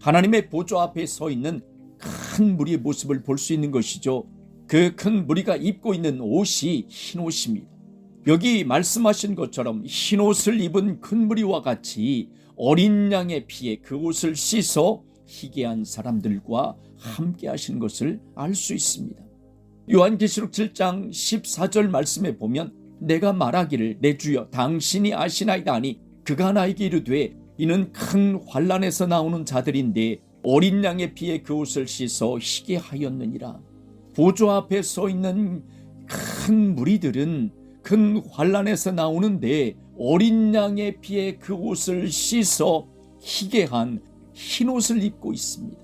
하나님의 보좌 앞에 서 있는 큰 무리의 모습을 볼 수 있는 것이죠. 그 큰 무리가 입고 있는 옷이 흰옷입니다. 여기 말씀하신 것처럼 흰옷을 입은 큰 무리와 같이 어린 양의 피에 그 옷을 씻어 희게 한 사람들과 함께 하시는 것을 알 수 있습니다. 요한계시록 7장 14절 말씀에 보면 내가 말하기를 내 주여 당신이 아시나이다 하니 그가 나에게 이르되 이는 큰 환난에서 나오는 자들인데 어린 양의 피에 그 옷을 씻어 희게 하였느니라. 보좌 앞에 서 있는 큰 무리들은 큰 환난에서 나오는데 어린 양의 피에 그 옷을 씻어 희게 한 흰 옷을 입고 있습니다.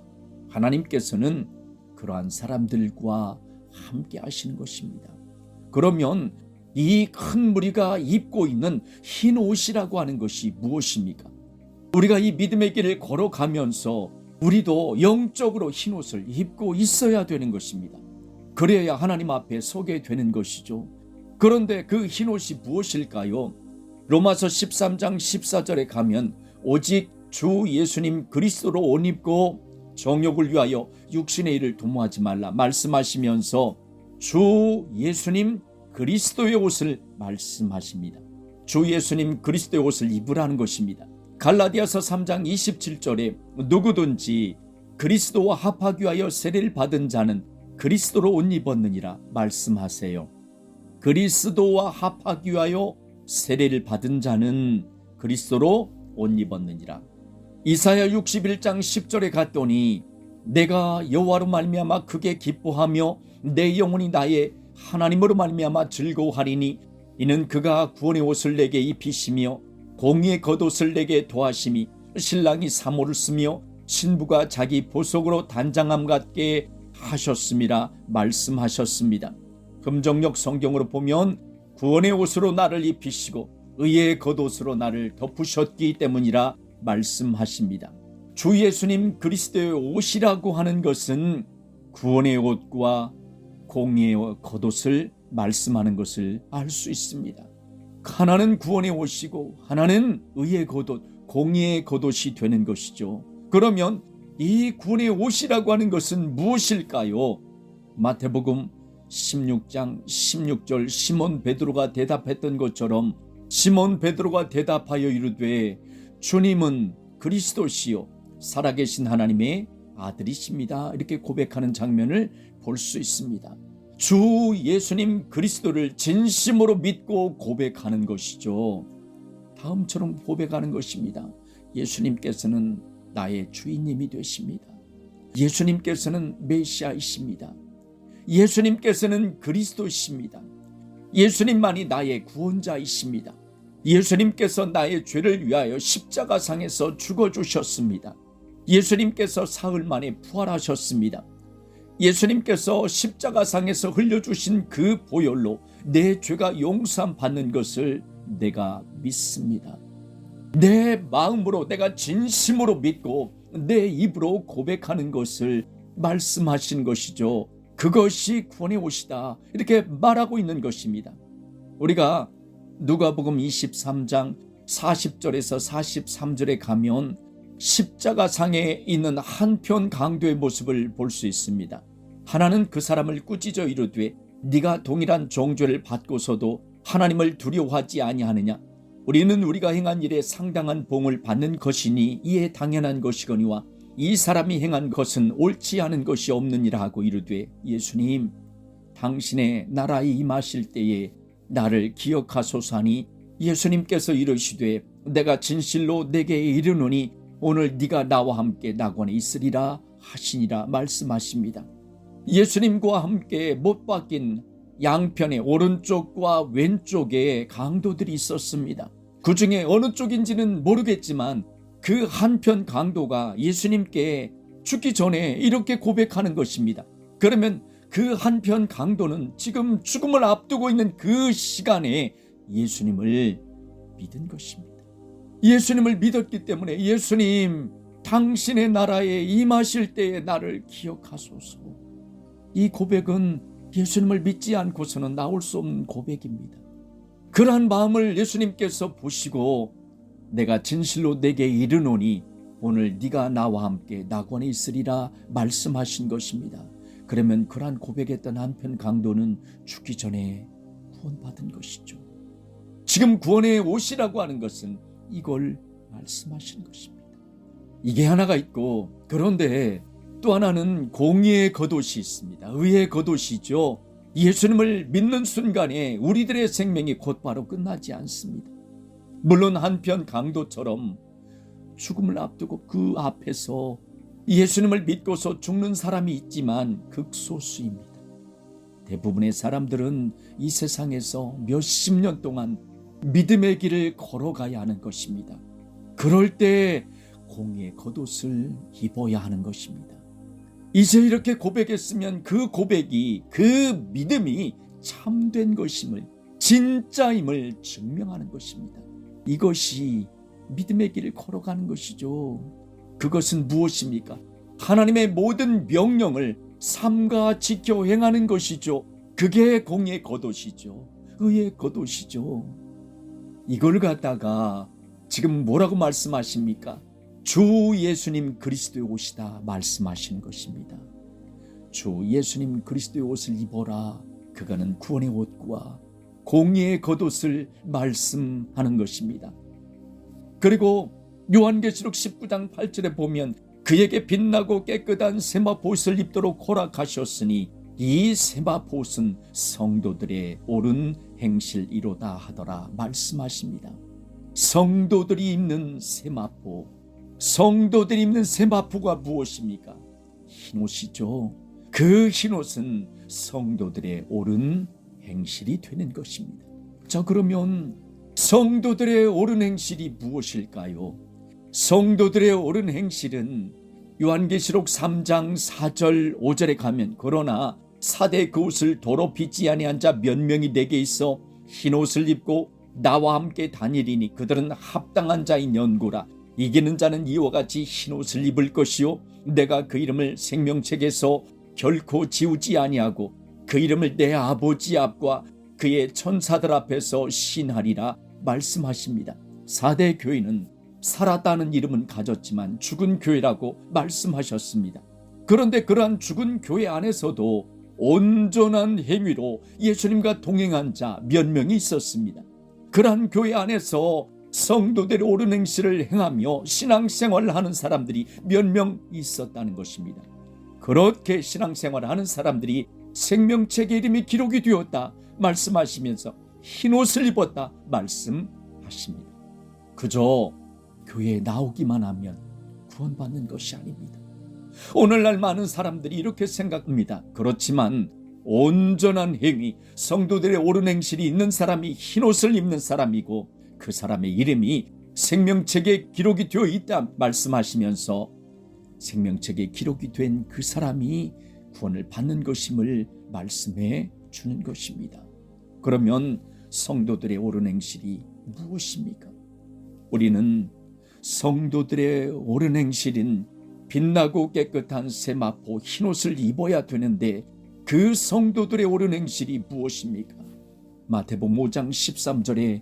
하나님께서는 그러한 사람들과 함께 하시는 것입니다. 그러면 이 큰 무리가 입고 있는 흰 옷이라고 하는 것이 무엇입니까? 우리가 이 믿음의 길을 걸어가면서 우리도 영적으로 흰 옷을 입고 있어야 되는 것입니다. 그래야 하나님 앞에 서게 되는 것이죠. 그런데 그 흰 옷이 무엇일까요? 로마서 13장 14절에 가면 오직 주 예수님 그리스도로 옷 입고 정욕을 위하여 육신의 일을 도모하지 말라 말씀하시면서 주 예수님 그리스도의 옷을 말씀하십니다. 주 예수님 그리스도의 옷을 입으라는 것입니다. 갈라디아서 3장 27절에 누구든지 그리스도와 합하기 위하여 세례를 받은 자는 그리스도로 옷 입었느니라 말씀하세요. 그리스도와 합하기 위하여 세례를 받은 자는 그리스도로 옷 입었느니라. 이사야 61장 10절에 갔더니 내가 여호와로 말미암아 크게 기뻐하며 내 영혼이 나의 하나님으로 말미암아 즐거워하리니 이는 그가 구원의 옷을 내게 입히시며 공의의 겉옷을 내게 도하심이 신랑이 사모를 쓰며 신부가 자기 보석으로 단장함 같게 하셨음이라 말씀하셨습니다. 금정역 성경으로 보면 구원의 옷으로 나를 입히시고 의의 겉옷으로 나를 덮으셨기 때문이라 말씀하십니다. 주 예수님 그리스도의 옷이라고 하는 것은 구원의 옷과 공의의 겉옷을 말씀하는 것을 알 수 있습니다. 하나는 구원의 옷이고 하나는 의의 겉옷, 공의의 겉옷이 되는 것이죠. 그러면 이 구원의 옷이라고 하는 것은 무엇일까요? 마태복음 16장 16절 시몬 베드로가 대답했던 것처럼 시몬 베드로가 대답하여 이르되 주님은 그리스도시요 살아계신 하나님의 아들이십니다. 이렇게 고백하는 장면을 볼 수 있습니다. 주 예수님 그리스도를 진심으로 믿고 고백하는 것이죠. 다음처럼 고백하는 것입니다. 예수님께서는 나의 주인님이 되십니다. 예수님께서는 메시아이십니다. 예수님께서는 그리스도이십니다. 예수님만이 나의 구원자이십니다. 예수님께서 나의 죄를 위하여 십자가상에서 죽어주셨습니다. 예수님께서 사흘 만에 부활하셨습니다. 예수님께서 십자가상에서 흘려주신 그 보혈로 내 죄가 용서함 받는 것을 내가 믿습니다. 내 마음으로 내가 진심으로 믿고 내 입으로 고백하는 것을 말씀하신 것이죠. 그것이 구원의 옷이다. 이렇게 말하고 있는 것입니다. 우리가 누가복음 23장 40절에서 43절에 가면 십자가상에 있는 한편 강도의 모습을 볼 수 있습니다. 하나는 그 사람을 꾸짖어 이르되 네가 동일한 종죄를 받고서도 하나님을 두려워하지 아니하느냐? 우리는 우리가 행한 일에 상당한 봉을 받는 것이니 이에 당연한 것이거니와 이 사람이 행한 것은 옳지 않은 것이 없느니라 하고 이르되 예수님 당신의 나라에 임하실 때에 나를 기억하소서 하니 예수님께서 이르시되 내가 진실로 내게 이르노니 오늘 네가 나와 함께 낙원에 있으리라 하시니라 말씀하십니다. 예수님과 함께 못 박힌 양편의 오른쪽과 왼쪽에 강도들이 있었습니다. 그 중에 어느 쪽인지는 모르겠지만 그 한편 강도가 예수님께 죽기 전에 이렇게 고백하는 것입니다. 그러면 그 한편 강도는 지금 죽음을 앞두고 있는 그 시간에 예수님을 믿은 것입니다. 예수님을 믿었기 때문에 예수님 당신의 나라에 임하실 때에 나를 기억하소서. 이 고백은 예수님을 믿지 않고서는 나올 수 없는 고백입니다. 그러한 마음을 예수님께서 보시고 내가 진실로 내게 이르노니 오늘 네가 나와 함께 낙원에 있으리라 말씀하신 것입니다. 그러면 그러한 고백했던 한편 강도는 죽기 전에 구원받은 것이죠. 지금 구원의 옷이라고 하는 것은 이걸 말씀하신 것입니다. 이게 하나가 있고 그런데 또 하나는 공의의 겉옷이 있습니다. 의의 겉옷이죠. 예수님을 믿는 순간에 우리들의 생명이 곧바로 끝나지 않습니다. 물론 한편 강도처럼 죽음을 앞두고 그 앞에서 예수님을 믿고서 죽는 사람이 있지만 극소수입니다. 대부분의 사람들은 이 세상에서 몇십 년 동안 믿음의 길을 걸어가야 하는 것입니다. 그럴 때 공의의 겉옷을 입어야 하는 것입니다. 이제 이렇게 고백했으면 그 고백이, 그 믿음이 참된 것임을, 진짜임을 증명하는 것입니다. 이것이 믿음의 길을 걸어가는 것이죠. 그것은 무엇입니까? 하나님의 모든 명령을 삼가 지켜 행하는 것이죠. 그게 공의의 겉옷이죠. 의의 겉옷이죠. 이걸 갖다가 지금 뭐라고 말씀하십니까? 주 예수님 그리스도의 옷이다 말씀하시는 것입니다. 주 예수님 그리스도의 옷을 입어라. 그거는 구원의 옷과 공의의 겉옷을 말씀하는 것입니다. 그리고 요한계시록 19장 8절에 보면 그에게 빛나고 깨끗한 세마포옷을 입도록 허락하셨으니 이 세마포옷은 성도들의 옳은 행실이로다 하더라 말씀하십니다. 성도들이 입는 세마포, 성도들이 입는 세마포가 무엇입니까? 흰옷이죠. 그 흰옷은 성도들의 옳은 행실이 되는 것입니다. 자, 그러면 성도들의 옳은 행실이 무엇일까요? 성도들의 옳은 행실은 요한계시록 3장 4절 5절에 가면 그러나 사대 그 옷을 도로 빚지 아니한 자 몇 명이 내게 있어 흰옷을 입고 나와 함께 다니리니 그들은 합당한 자인 연고라. 이기는 자는 이와 같이 흰옷을 입을 것이요 내가 그 이름을 생명책에서 결코 지우지 아니하고 그 이름을 내 아버지 앞과 그의 천사들 앞에서 신하리라 말씀하십니다. 4대 교회는 살았다는 이름은 가졌지만 죽은 교회라고 말씀하셨습니다. 그런데 그러한 죽은 교회 안에서도 온전한 행위로 예수님과 동행한 자 몇 명이 있었습니다. 그러한 교회 안에서 성도들의 옳은 행실을 행하며 신앙생활을 하는 사람들이 몇 명 있었다는 것입니다. 그렇게 신앙생활을 하는 사람들이 생명책에 이름이 기록이 되었다 말씀하시면서 흰옷을 입었다 말씀하십니다. 그저 교회에 나오기만 하면 구원받는 것이 아닙니다. 오늘날 많은 사람들이 이렇게 생각합니다. 그렇지만 온전한 행위, 성도들의 옳은 행실이 있는 사람이 흰옷을 입는 사람이고 그 사람의 이름이 생명책에 기록이 되어 있다 말씀하시면서 생명책에 기록이 된 그 사람이 구원을 받는 것임을 말씀해 주는 것입니다. 그러면 성도들의 옳은 행실이 무엇입니까? 우리는 성도들의 옳은 행실인 빛나고 깨끗한 세마포 흰옷을 입어야 되는데 그 성도들의 옳은 행실이 무엇입니까? 마태복음 5장 13절에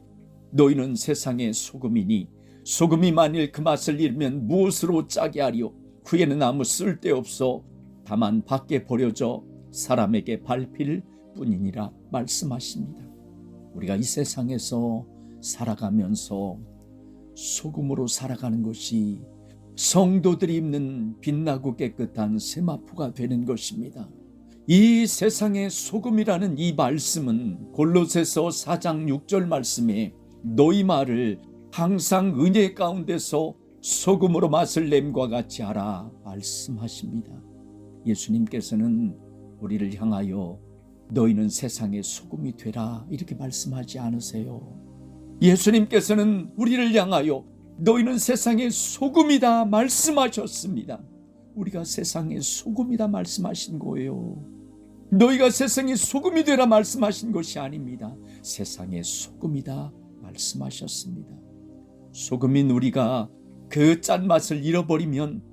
너희는 세상의 소금이니 소금이 만일 그 맛을 잃으면 무엇으로 짜게 하리요? 후에는 아무 쓸데없어 다만 밖에 버려져 사람에게 밟힐 뿐이니라 말씀하십니다. 우리가 이 세상에서 살아가면서 소금으로 살아가는 것이 성도들이 입는 빛나고 깨끗한 세마포가 되는 것입니다. 이 세상의 소금이라는 이 말씀은 골로새서 4장 6절 말씀에 너희 말을 항상 은혜 가운데서 소금으로 맛을 냄과 같이 하라 말씀하십니다. 예수님께서는 우리를 향하여 너희는 세상의 소금이 되라 이렇게 말씀하지 않으세요. 예수님께서는 우리를 향하여 너희는 세상의 소금이다 말씀하셨습니다. 우리가 세상의 소금이다 말씀하신 거예요. 너희가 세상의 소금이 되라 말씀하신 것이 아닙니다. 세상의 소금이다 말씀하셨습니다. 소금인 우리가 그 짠맛을 잃어버리면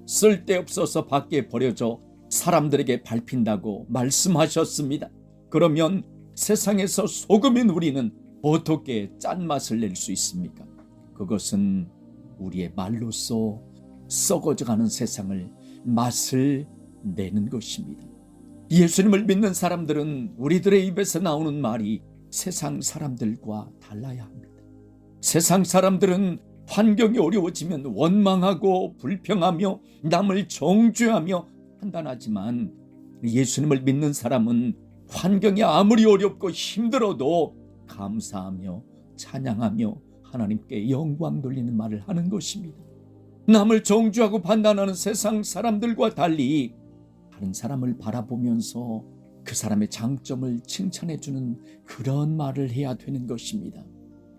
쓸데없어서 밖에 버려져 사람들에게 밟힌다고 말씀하셨습니다. 그러면 세상에서 소금인 우리는 어떻게 짠맛을 낼 수 있습니까? 그것은 우리의 말로써 썩어져가는 세상을 맛을 내는 것입니다. 예수님을 믿는 사람들은 우리들의 입에서 나오는 말이 세상 사람들과 달라야 합니다. 세상 사람들은 환경이 어려워지면 원망하고 불평하며 남을 정죄하며 판단하지만 예수님을 믿는 사람은 환경이 아무리 어렵고 힘들어도 감사하며 찬양하며 하나님께 영광 돌리는 말을 하는 것입니다. 남을 정죄하고 판단하는 세상 사람들과 달리 다른 사람을 바라보면서 그 사람의 장점을 칭찬해주는 그런 말을 해야 되는 것입니다.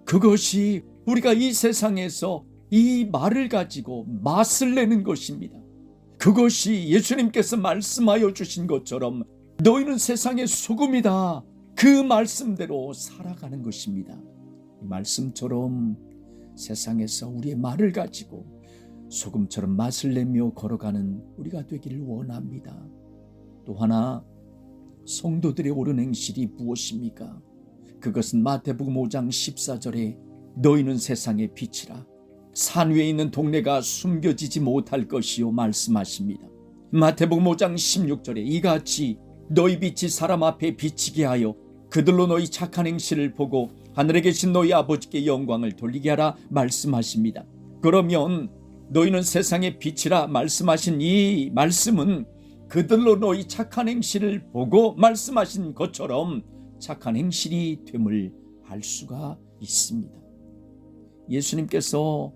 그것이 우리가 이 세상에서 이 말을 가지고 맛을 내는 것입니다. 그것이 예수님께서 말씀하여 주신 것처럼 너희는 세상의 소금이다. 그 말씀대로 살아가는 것입니다. 이 말씀처럼 세상에서 우리의 말을 가지고 소금처럼 맛을 내며 걸어가는 우리가 되기를 원합니다. 또 하나, 성도들의 옳은 행실이 무엇입니까? 그것은 마태복음 5장 14절에 너희는 세상의 빛이라 산 위에 있는 동네가 숨겨지지 못할 것이요 말씀하십니다. 마태복음 5장 16절에 이같이 너희 빛이 사람 앞에 비치게 하여 그들로 너희 착한 행실을 보고 하늘에 계신 너희 아버지께 영광을 돌리게 하라 말씀하십니다. 그러면 너희는 세상의 빛이라 말씀하신 이 말씀은 그들로 너희 착한 행실을 보고 말씀하신 것처럼 착한 행실이 됨을 알 수가 있습니다. 예수님께서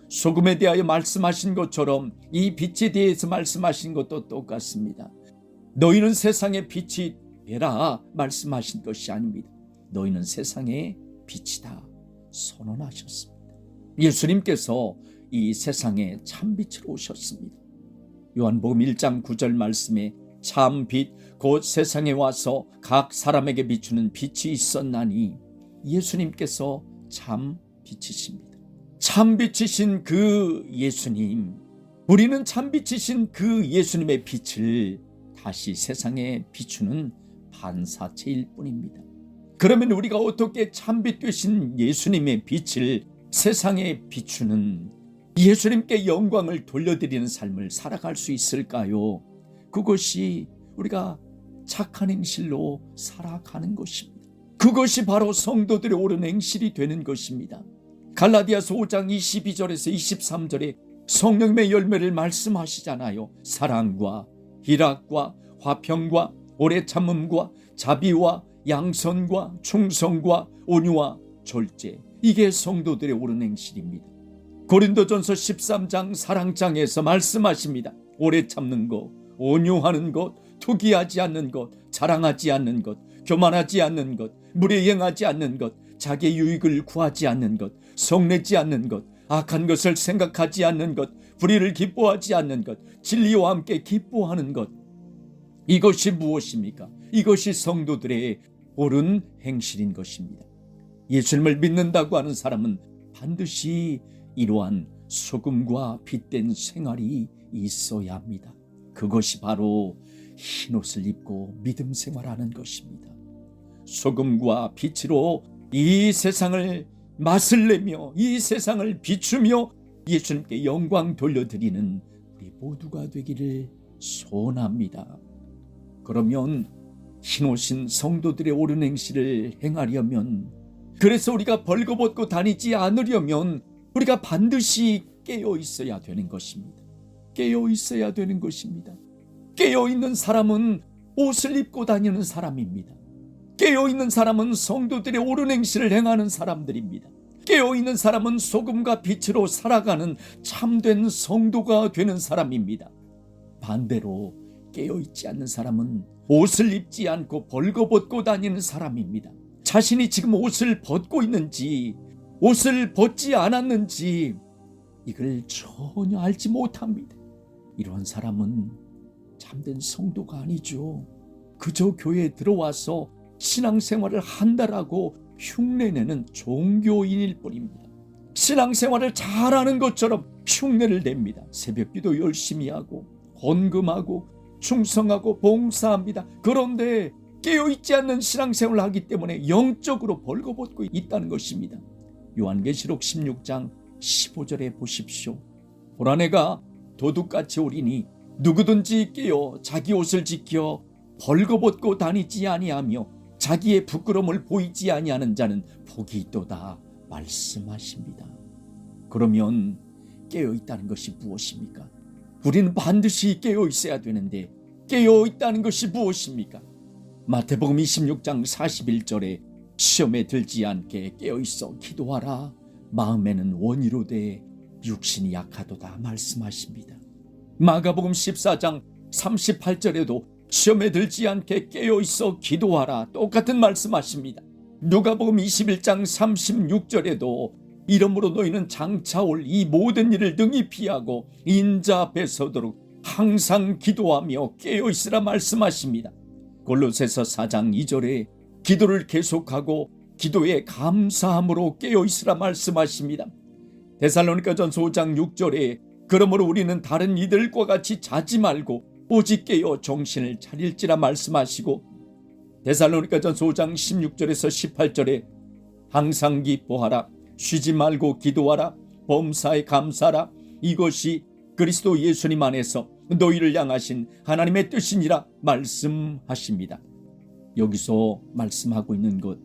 소금에 대하여 말씀하신 것처럼 이 빛에 대해서 말씀하신 것도 똑같습니다. 너희는 세상의 빛이 되라 말씀하신 것이 아닙니다. 너희는 세상의 빛이다 선언하셨습니다. 예수님께서 이 세상에 참빛으로 오셨습니다. 요한복음 1장 9절 말씀에 참빛 곧 세상에 와서 각 사람에게 비추는 빛이 있었나니 예수님께서 참빛이십니다. 참빛이신 그 예수님, 우리는 참빛이신 그 예수님의 빛을 다시 세상에 비추는 반사체일 뿐입니다. 그러면 우리가 어떻게 참빛 되신 예수님의 빛을 세상에 비추는 예수님께 영광을 돌려드리는 삶을 살아갈 수 있을까요? 그것이 우리가 착한 행실로 살아가는 것입니다. 그것이 바로 성도들의 옳은 행실이 되는 것입니다. 갈라디아서 5장 22절에서 23절에 성령의 열매를 말씀하시잖아요. 사랑과 희락과 화평과 오래 참음과 자비와 양선과 충성과 온유와 절제, 이게 성도들의 옳은 행실입니다. 고린도전서 13장 사랑장에서 말씀하십니다. 오래 참는 것, 온유하는 것, 투기하지 않는 것, 자랑하지 않는 것, 교만하지 않는 것, 무례행하지 않는 것, 자기의 유익을 구하지 않는 것, 성내지 않는 것, 악한 것을 생각하지 않는 것, 불의를 기뻐하지 않는 것, 진리와 함께 기뻐하는 것. 이것이 무엇입니까? 이것이 성도들의 옳은 행실인 것입니다. 예수님을 믿는다고 하는 사람은 반드시 이러한 소금과 빛된 생활이 있어야 합니다. 그것이 바로 흰옷을 입고 믿음 생활하는 것입니다. 소금과 빛으로 이 세상을 맛을 내며 이 세상을 비추며 예수님께 영광 돌려드리는 우리 모두가 되기를 소원합니다. 그러면 흰옷인 성도들의 옳은 행실을 행하려면, 그래서 우리가 벌거벗고 다니지 않으려면 우리가 반드시 깨어 있어야 되는 것입니다. 깨어 있어야 되는 것입니다. 깨어 있는 사람은 옷을 입고 다니는 사람입니다. 깨어 있는 사람은 성도들의 옳은 행실을 행하는 사람들입니다. 깨어 있는 사람은 소금과 빛으로 살아가는 참된 성도가 되는 사람입니다. 반대로 깨어 있지 않는 사람은 옷을 입지 않고 벌거벗고 다니는 사람입니다. 자신이 지금 옷을 벗고 있는지 옷을 벗지 않았는지 이걸 전혀 알지 못합니다. 이러한 사람은 참된 성도가 아니죠. 그저 교회에 들어와서 신앙생활을 한다라고 흉내내는 종교인일 뿐입니다. 신앙생활을 잘하는 것처럼 흉내를 냅니다. 새벽기도 열심히 하고 헌금하고 충성하고 봉사합니다. 그런데 깨어있지 않는 신앙생활을 하기 때문에 영적으로 벌거벗고 있다는 것입니다. 요한계시록 16장 15절에 보십시오. 보라, 내가 도둑같이 오리니 누구든지 깨어 자기 옷을 지켜 벌거벗고 다니지 아니하며 자기의 부끄러움을 보이지 아니하는 자는 복이 있도다 말씀하십니다. 그러면 깨어있다는 것이 무엇입니까? 우리는 반드시 깨어있어야 되는데 깨어있다는 것이 무엇입니까? 마태복음 26장 41절에 시험에 들지 않게 깨어있어 기도하라. 마음에는 원이로되 육신이 약하도다 말씀하십니다. 마가복음 14장 38절에도 시험에 들지 않게 깨어있어 기도하라. 똑같은 말씀하십니다. 누가복음 21장 36절에도 이러므로 너희는 장차 올 이 모든 일을 능히 피하고 인자 앞에 서도록 항상 기도하며 깨어있으라 말씀하십니다. 골로새서 4장 2절에 기도를 계속하고 기도에 감사함으로 깨어있으라 말씀하십니다. 데살로니가전서 5장 6절에 그러므로 우리는 다른 이들과 같이 자지 말고 오직 깨어 정신을 차릴지라 말씀하시고, 데살로니가전서 5장 16절에서 18절에 항상 기뻐하라, 쉬지 말고 기도하라, 범사에 감사하라, 이것이 그리스도 예수님 안에서 너희를 향하신 하나님의 뜻이니라 말씀하십니다. 여기서 말씀하고 있는 것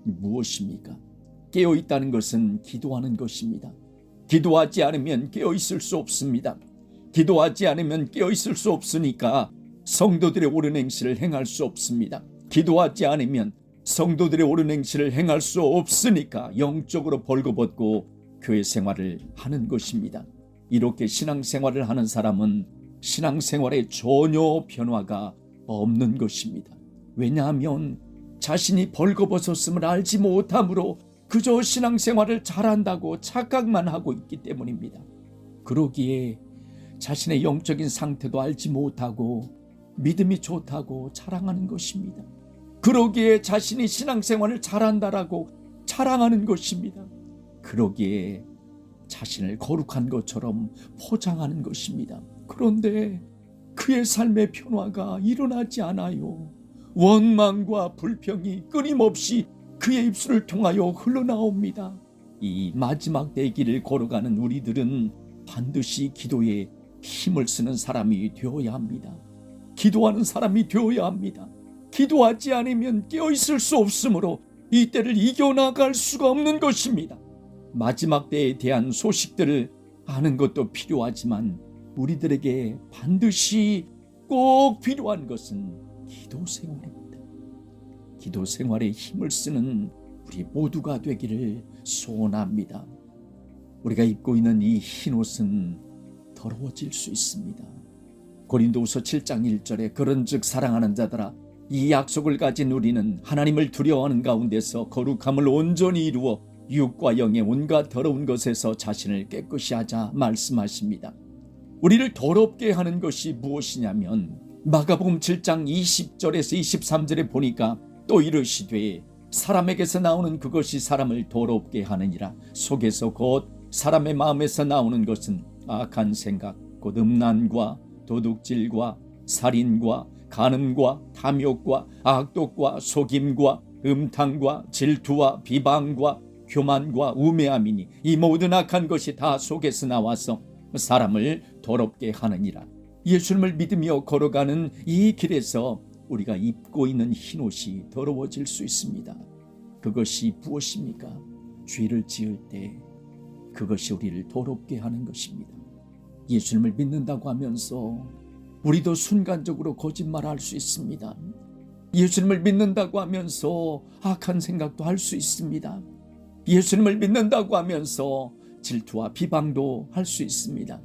무엇입니까? 깨어있다는 것은 기도하는 것입니다. 기도하지 않으면 깨어있을 수 없습니다. 기도하지 않으면 깨어있을 수 없으니까 성도들의 옳은 행실을 행할 수 없습니다. 기도하지 않으면 성도들의 옳은 행실을 행할 수 없으니까 영적으로 벌거벗고 교회 생활을 하는 것입니다. 이렇게 신앙생활을 하는 사람은 신앙생활에 전혀 변화가 없는 것입니다. 왜냐하면 자신이 벌거벗었음을 알지 못함으로 그저 신앙생활을 잘한다고 착각만 하고 있기 때문입니다. 그러기에 자신의 영적인 상태도 알지 못하고 믿음이 좋다고 자랑하는 것입니다. 그러기에 자신이 신앙생활을 잘한다라고 자랑하는 것입니다. 그러기에 자신을 거룩한 것처럼 포장하는 것입니다. 그런데 그의 삶의 변화가 일어나지 않아요. 원망과 불평이 끊임없이 그의 입술을 통하여 흘러나옵니다. 이 마지막 대기를 걸어가는 우리들은 반드시 기도에 힘을 쓰는 사람이 되어야 합니다. 기도하는 사람이 되어야 합니다. 기도하지 않으면 깨어있을 수 없으므로 이 때를 이겨나갈 수가 없는 것입니다. 마지막 때에 대한 소식들을 아는 것도 필요하지만 우리들에게 반드시 꼭 필요한 것은 기도 생활입니다. 기도 생활에 힘을 쓰는 우리 모두가 되기를 소원합니다. 우리가 입고 있는 이 흰옷은 더러워질 수 있습니다. 고린도후서 7장 1절에 그런즉 사랑하는 자들아, 이 약속을 가진 우리는 하나님을 두려워하는 가운데서 거룩함을 온전히 이루어 육과 영의 온갖 더러운 것에서 자신을 깨끗이 하자 말씀하십니다. 우리를 더럽게 하는 것이 무엇이냐면 마가복음 7장 20절에서 23절에 보니까 또 이르시되 사람에게서 나오는 그것이 사람을 더럽게 하느니라. 속에서 곧 사람의 마음에서 나오는 것은 악한 생각 곧 음란과 도둑질과 살인과 간음과 탐욕과 악독과 속임과 음탕과 질투와 비방과 교만과 우매함이니 이 모든 악한 것이 다 속에서 나와서 사람을 더럽게 하느니라. 예수님을 믿으며 걸어가는 이 길에서 우리가 입고 있는 흰옷이 더러워질 수 있습니다. 그것이 무엇입니까? 죄를 지을 때 그것이 우리를 더럽게 하는 것입니다. 예수님을 믿는다고 하면서 우리도 순간적으로 거짓말할 수 있습니다. 예수님을 믿는다고 하면서 악한 생각도 할 수 있습니다. 예수님을 믿는다고 하면서 질투와 비방도 할 수 있습니다.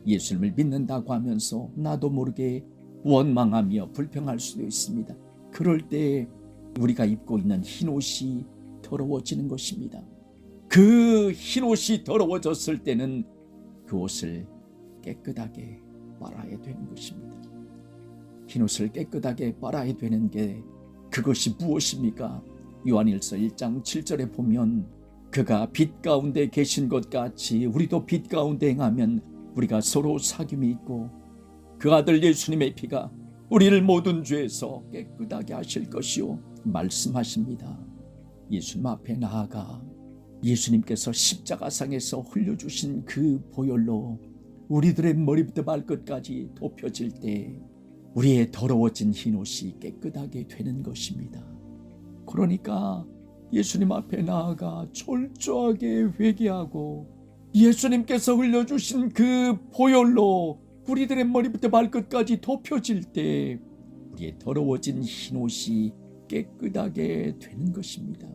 예수님을 믿는다고 하면서 나도 모르게 원망하며 불평할 수도 있습니다. 그럴 때 우리가 입고 있는 흰옷이 더러워지는 것입니다. 그 흰옷이 더러워졌을 때는 그 옷을 깨끗하게 빨아야 되는 것입니다. 흰옷을 깨끗하게 빨아야 되는 게 그것이 무엇입니까? 요한일서 1장 7절에 보면 그가 빛 가운데 계신 것 같이 우리도 빛 가운데 행하면 우리가 서로 사귐이 있고 그 아들 예수님의 피가 우리를 모든 죄에서 깨끗하게 하실 것이요 말씀하십니다. 예수님 앞에 나아가 예수님께서 십자가상에서 흘려주신 그 보혈로 우리들의 머리부터 발끝까지 덮여질 때 우리의 더러워진 흰옷이 깨끗하게 되는 것입니다. 그러니까 예수님 앞에 나아가 철저하게 회개하고 예수님께서 흘려주신 그 보혈로 우리들의 머리부터 발끝까지 덮여질 때 우리의 더러워진 흰옷이 깨끗하게 되는 것입니다.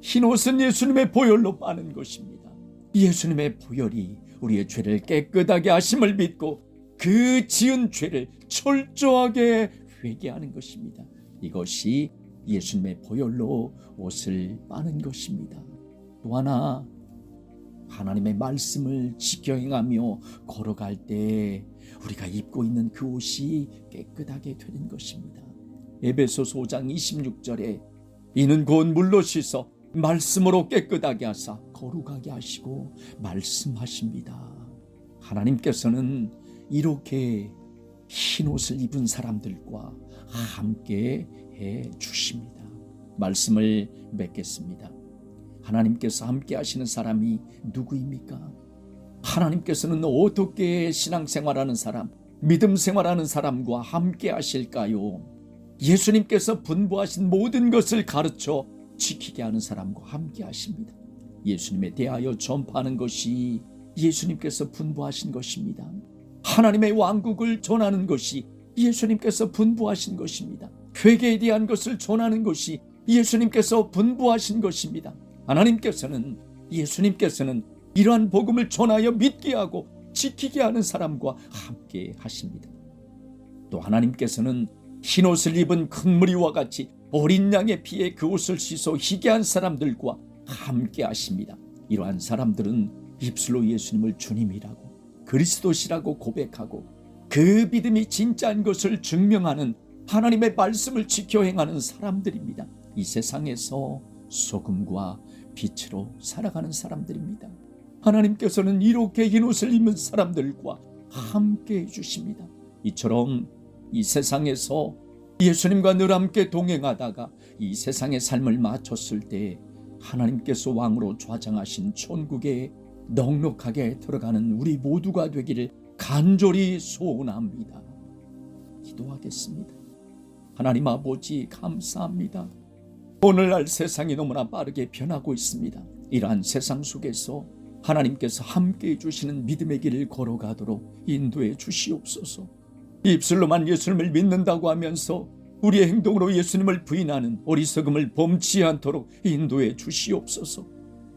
흰옷은 예수님의 보혈로 빠는 것입니다. 예수님의 보혈이 우리의 죄를 깨끗하게 하심을 믿고 그 지은 죄를 철저하게 회개하는 것입니다. 이것이 예수님의 보혈로 옷을 빠는 것입니다. 또 하나, 하나님의 말씀을 지켜 행하며 걸어갈 때 우리가 입고 있는 그 옷이 깨끗하게 되는 것입니다. 에베소서 5장 26절에 이는 곧 물로 씻어 말씀으로 깨끗하게 하사 거룩하게 하시고 말씀하십니다. 하나님께서는 이렇게 흰 옷을 입은 사람들과 함께 해 주십니다. 말씀을 맺겠습니다. 하나님께서 함께 하시는 사람이 누구입니까? 하나님께서는 어떻게 신앙생활하는 사람, 믿음 생활하는 사람과 함께 하실까요? 예수님께서 분부하신 모든 것을 가르쳐 지키게 하는 사람과 함께 하십니다. 예수님에 대하여 전파하는 것이 예수님께서 분부하신 것입니다. 하나님의 왕국을 전하는 것이 예수님께서 분부하신 것입니다. 회개에 대한 것을 전하는 것이 예수님께서 분부하신 것입니다. 예수님께서는 이러한 복음을 전하여 믿게 하고 지키게 하는 사람과 함께 하십니다. 또 하나님께서는 흰옷을 입은 큰 무리와 같이 어린 양의 피에 그 옷을 씻어 희게 한 사람들과 함께 하십니다. 이러한 사람들은 입술로 예수님을 주님이라고 그리스도시라고 고백하고 그 믿음이 진짜인 것을 증명하는 하나님의 말씀을 지켜 행하는 사람들입니다. 이 세상에서 소금과 빛으로 살아가는 사람들입니다. 하나님께서는 이렇게 흰 옷을 입은 사람들과 함께 해주십니다. 이처럼 이 세상에서 예수님과 늘 함께 동행하다가 이 세상의 삶을 마쳤을 때 하나님께서 왕으로 좌장하신 천국에 넉넉하게 들어가는 우리 모두가 되기를 간절히 소원합니다. 기도하겠습니다. 하나님 아버지 감사합니다. 오늘날 세상이 너무나 빠르게 변하고 있습니다. 이러한 세상 속에서 하나님께서 함께해 주시는 믿음의 길을 걸어가도록 인도해 주시옵소서. 입술로만 예수님을 믿는다고 하면서 우리의 행동으로 예수님을 부인하는 어리석음을 범치 않도록 인도해 주시옵소서.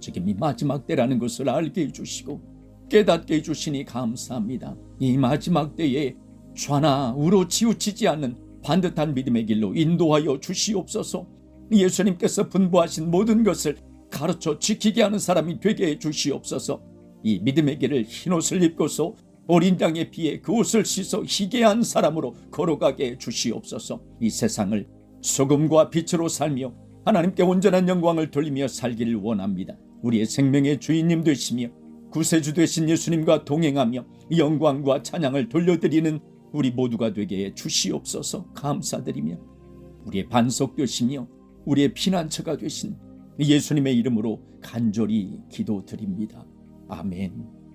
지금 이 마지막 때라는 것을 알게 해주시고 깨닫게 해주시니 감사합니다. 이 마지막 때에 좌나 우로 치우치지 않는 반듯한 믿음의 길로 인도하여 주시옵소서. 예수님께서 분부하신 모든 것을 가르쳐 지키게 하는 사람이 되게 해 주시옵소서. 이 믿음의 길을 흰옷을 입고서 어린 양의 피에 그 옷을 씻어 희게 한 사람으로 걸어가게 해 주시옵소서. 이 세상을 소금과 빛으로 살며 하나님께 온전한 영광을 돌리며 살기를 원합니다. 우리의 생명의 주인님 되시며 구세주 되신 예수님과 동행하며 영광과 찬양을 돌려드리는 우리 모두가 되게 해 주시옵소서. 감사드리며 우리의 반석 되시며 우리의 피난처가 되신 예수님의 이름으로 간절히 기도드립니다. 아멘.